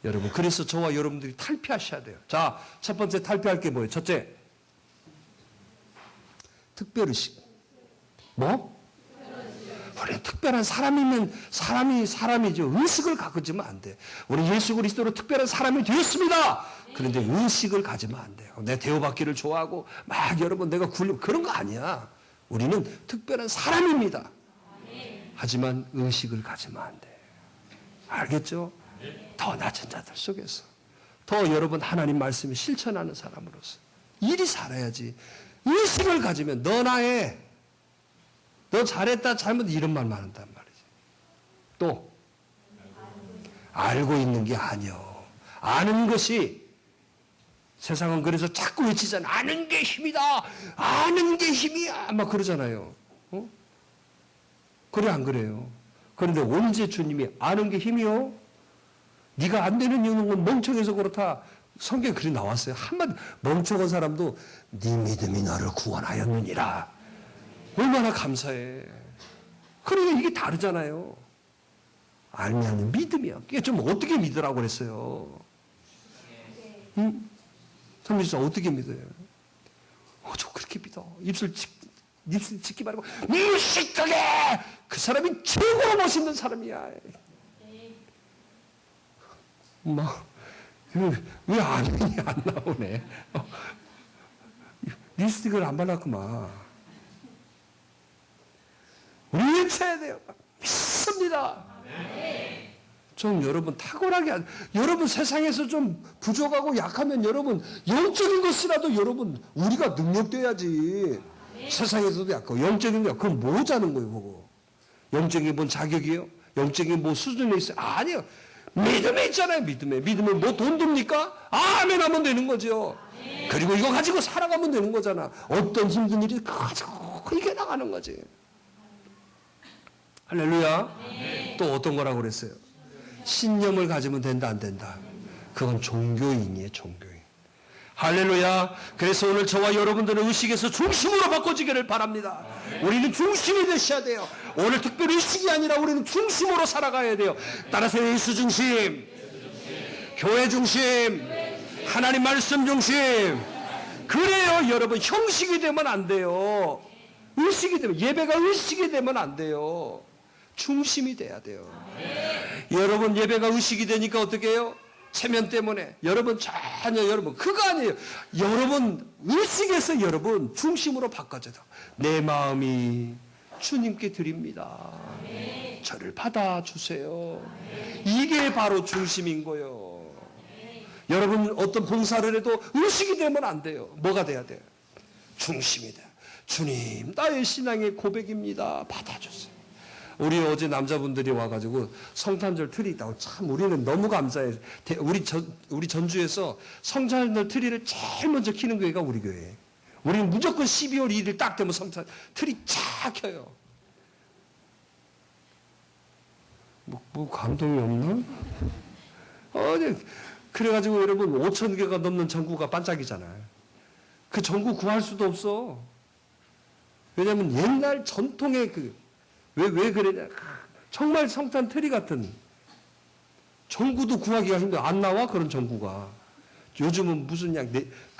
여러분 그래서 저와 여러분들이 탈피하셔야 돼요. 자, 첫 번째 탈피할 게 뭐예요? 첫째, 특별의식. 뭐? 우리 특별한 사람이면 사람이죠. 의식을 가지면 안 돼. 우리 예수 그리스도로 특별한 사람이 되었습니다. 그런데 의식을 가지면 안 돼요. 내 대우받기를 좋아하고 막 여러분 내가 그런 거 아니야. 우리는 특별한 사람입니다. 하지만 의식을 가지면 안 돼. 알겠죠? 더 낮은 자들 속에서 더 여러분 하나님 말씀을 실천하는 사람으로서 일이 살아야지. 의식을 가지면 너 잘했다 잘못 이런 말만 한단 말이지. 또 알고 있는 게 아니요. 아는 것이 세상은 그래서 자꾸 외치잖아. 아는 게 힘이다. 아는 게 힘이야. 막 그러잖아요. 그래 안 그래요? 그런데 언제 주님이 아는 게 힘이요? 네가 안 되는 이유는 멍청해서 그렇다. 성경에 그리 나왔어요. 한마디 멍청한 사람도 네 믿음이 너를 구원하였느니라. 얼마나 감사해. 그러니까 이게 다르잖아요. 아니면 믿음이야. 이게 좀 어떻게 믿으라고 그랬어요? 응? 삼일사 어떻게 믿어요? 저 그렇게 믿어. 입술 짓기 말고 무식하게 그 사람이 최고로 멋있는 사람이야. 왜 안이 안 나오네? 립스틱을 안 발랐구만. 우리 외쳐야 돼요. 믿습니다. 좀 여러분 탁월하게 여러분 세상에서 좀 부족하고 약하면 여러분 영적인 것이라도 여러분 우리가 능력돼야지. 세상에서도 약하고 영적인 거 그럼 뭐 하자는 거예요 그거. 영적인 뭔 자격이에요? 영적인 뭐 수준에 있어요? 아니요. 믿음에 있잖아요. 믿음에 뭐 돈 듭니까? 아멘 하면 되는 거죠. 그리고 이거 가지고 살아가면 되는 거잖아. 어떤 힘든 일이 그거 가지고 이겨나가는 거지. 할렐루야. 또 어떤 거라고 그랬어요? 신념을 가지면 된다 안 된다? 그건 종교인이에요. 종교인. 할렐루야. 그래서 오늘 저와 여러분들은 의식에서 중심으로 바꿔지기를 바랍니다. 우리는 중심이 되셔야 돼요. 오늘 특별히 의식이 아니라 우리는 중심으로 살아가야 돼요. 따라서 예수 중심, 교회 중심, 하나님 말씀 중심. 그래요 여러분. 형식이 되면 안 돼요. 의식이 되면, 예배가 의식이 되면 안 돼요. 중심이 돼야 돼요. 여러분 예배가 의식이 되니까 어떻게 해요? 체면 때문에 여러분 전혀 여러분 그거 아니에요. 여러분 의식에서 여러분 중심으로 바꿔져요. 내 마음이 주님께 드립니다. 저를 받아주세요. 이게 바로 중심인 거예요. 여러분 어떤 봉사를 해도 의식이 되면 안 돼요. 뭐가 돼야 돼요? 중심이 돼요. 주님 나의 신앙의 고백입니다. 받아주세요. 우리 어제 남자분들이 와가지고 성탄절 트리 있다고 참 우리는 너무 감사해요. 우리 전주에서 성탄절 트리를 제일 먼저 키는 교회가 우리 교회예요. 우리는 무조건 12월 2일 딱 되면 성탄 트리 쫙 켜요. 뭐 감동이 없나? 그래가지고 여러분 5,000개가 넘는 전구가 반짝이잖아요. 그 전구 구할 수도 없어. 왜냐하면 옛날 전통의 왜 그러냐. 정말 성탄 트리 같은 전구도 구하기가 힘들어. 안 나와, 그런 전구가. 요즘은 무슨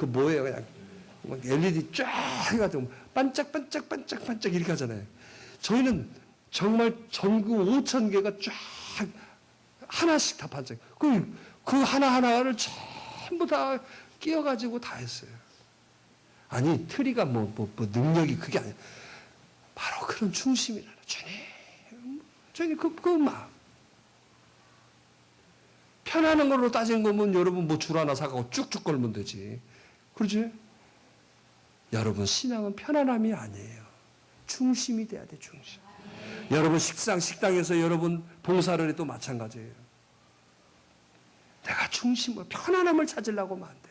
뭐예요. 그냥 LED 쫙 해가지고 반짝반짝반짝반짝 이렇게 하잖아요. 저희는 정말 전구 5,000개가 쫙 하나씩 다 반짝. 그 하나하나를 전부 다 끼워가지고 다 했어요. 아니, 트리가 뭐 능력이 그게 아니야. 바로 그런 중심이라는 주님 그 마음. 편안한 걸로 따진 거면 여러분 뭐 줄 하나 사가고 쭉쭉 걸면 되지. 그렇지? 여러분, 신앙은 편안함이 아니에요. 중심이 돼야 돼, 중심. 여러분, 식당에서 여러분 봉사를 해도 마찬가지예요. 내가 중심을, 편안함을 찾으려고 하면 안 돼.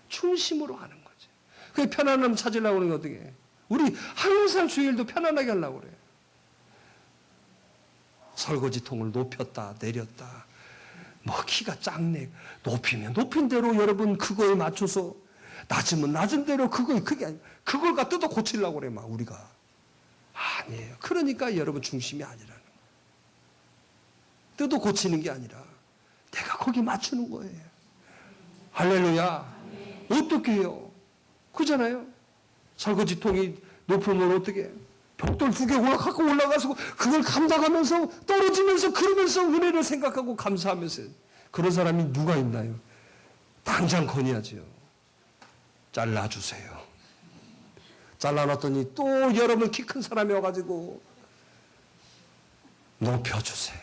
중심으로 하는 거지. 그 편안함 찾으려고 하는 게 어떻게 해? 우리 항상 주일도 편안하게 하려고 그래. 설거지통을 높였다, 내렸다. 뭐 키가 작네. 높이면 높인 대로 여러분 그거에 맞춰서, 낮으면 낮은 대로 그게 아니야. 그걸 갖다도 고치려고 그래, 막 우리가. 아니에요. 그러니까 여러분 중심이 아니라는 거예요. 뜯어 고치는 게 아니라 내가 거기 맞추는 거예요. 할렐루야. 어떻게 해요? 그잖아요. 설거지통이 높으면 어떻게 해요? 벽돌 2개 갖고 올라가서 그걸 감당하면서 떨어지면서 그러면서 은혜를 생각하고 감사하면서. 그런 사람이 누가 있나요? 당장 건의하지요. 잘라주세요. 잘라놨더니 또 여러분 키 큰 사람이 와가지고 높여주세요.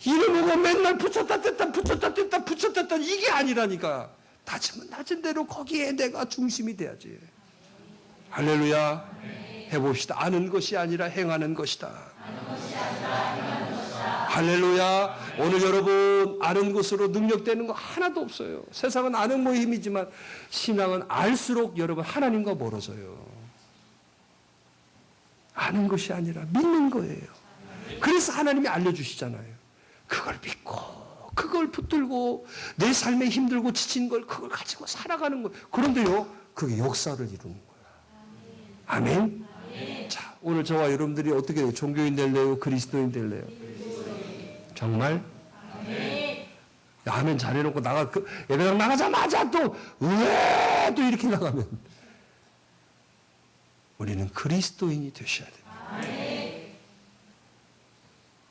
이러면 맨날 붙였다 뗐다 이게 아니라니까. 낮으면 낮은 대로 거기에 내가 중심이 돼야지. 할렐루야. 해봅시다. 아는 것이 아니라 행하는 것이다. 할렐루야. 오늘 여러분, 아는 것으로 능력되는 거 하나도 없어요. 세상은 아는 거에 힘이지만 신앙은 알수록 여러분 하나님과 멀어져요. 아는 것이 아니라 믿는 거예요. 그래서 하나님이 알려주시잖아요. 그걸 믿고 그걸 붙들고 내 삶에 힘들고 지친 걸 그걸 가지고 살아가는 거예요. 그런데요, 그게 역사를 이루는 거예요. 아멘. 자, 오늘 저와 여러분들이 어떻게 해요? 종교인 될래요? 그리스도인 될래요? 정말? 아멘 잘해놓고 예배당 나가자마자 또 이렇게 나가면 우리는 그리스도인이 되셔야 됩니다.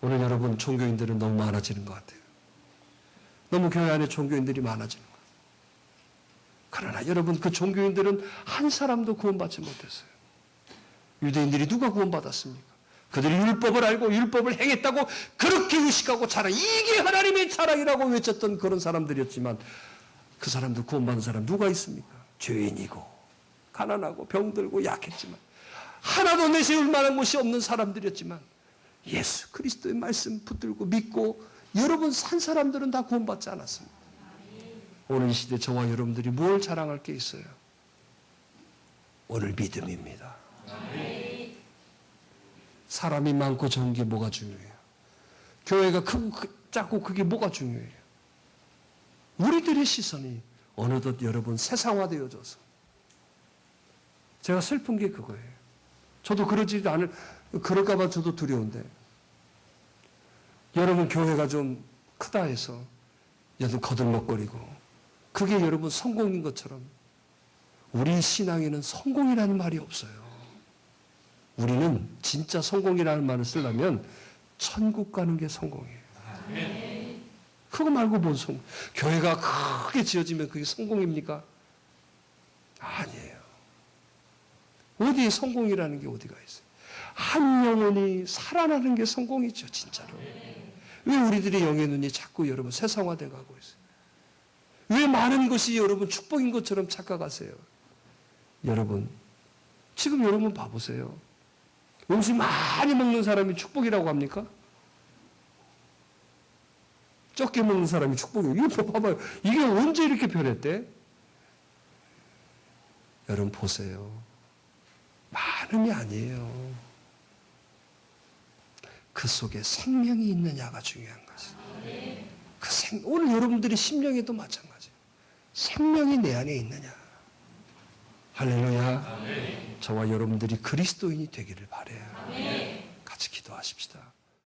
오늘 여러분, 종교인들은 너무 많아지는 것 같아요. 너무 교회 안에 종교인들이 많아지는 것 같아요. 그러나 여러분, 그 종교인들은 한 사람도 구원받지 못했어요. 유대인들이 누가 구원받았습니까? 그들이 율법을 알고 율법을 행했다고 그렇게 의식하고 이게 하나님의 자랑이라고 외쳤던 그런 사람들이었지만, 그 사람들 구원받은 사람 누가 있습니까? 죄인이고 가난하고 병들고 약했지만 하나도 내세울 만한 것이 없는 사람들이었지만 예수 그리스도의 말씀 붙들고 믿고 여러분 산 사람들은 다 구원받지 않았습니다. 오늘 이 시대 저와 여러분들이 뭘 자랑할 게 있어요? 오늘 믿음입니다. 사람이 많고 적은 게 뭐가 중요해요? 교회가 크고 작고 그게 뭐가 중요해요? 우리들의 시선이 어느덧 여러분 세상화되어져서, 제가 슬픈 게 그거예요. 저도 그럴까봐 저도 두려운데, 여러분 교회가 좀 크다 해서 여러분 거들먹거리고 그게 여러분 성공인 것처럼, 우리 신앙에는 성공이라는 말이 없어요. 우리는 진짜 성공이라는 말을 쓰려면 천국 가는 게 성공이에요. 그거 말고 뭔 성공? 교회가 크게 지어지면 그게 성공입니까? 아니에요. 어디에 성공이라는 게 어디가 있어요? 한 영혼이 살아나는 게 성공이죠, 진짜로. 왜 우리들의 영의 눈이 자꾸 여러분 세상화돼 가고 있어요? 왜 많은 것이 여러분 축복인 것처럼 착각하세요? 여러분, 지금 여러분 봐보세요. 음식 많이 먹는 사람이 축복이라고 합니까? 적게 먹는 사람이 축복이에요. 이거 봐봐요. 이게 언제 이렇게 변했대? 여러분 보세요. 많음이 아니에요. 그 속에 생명이 있느냐가 중요한 것이에요. 오늘 여러분들이 심령에도 마찬가지예요. 생명이 내 안에 있느냐. 할렐루야. 저와 여러분들이 그리스도인이 되기를 바라요. 같이 기도하십시다.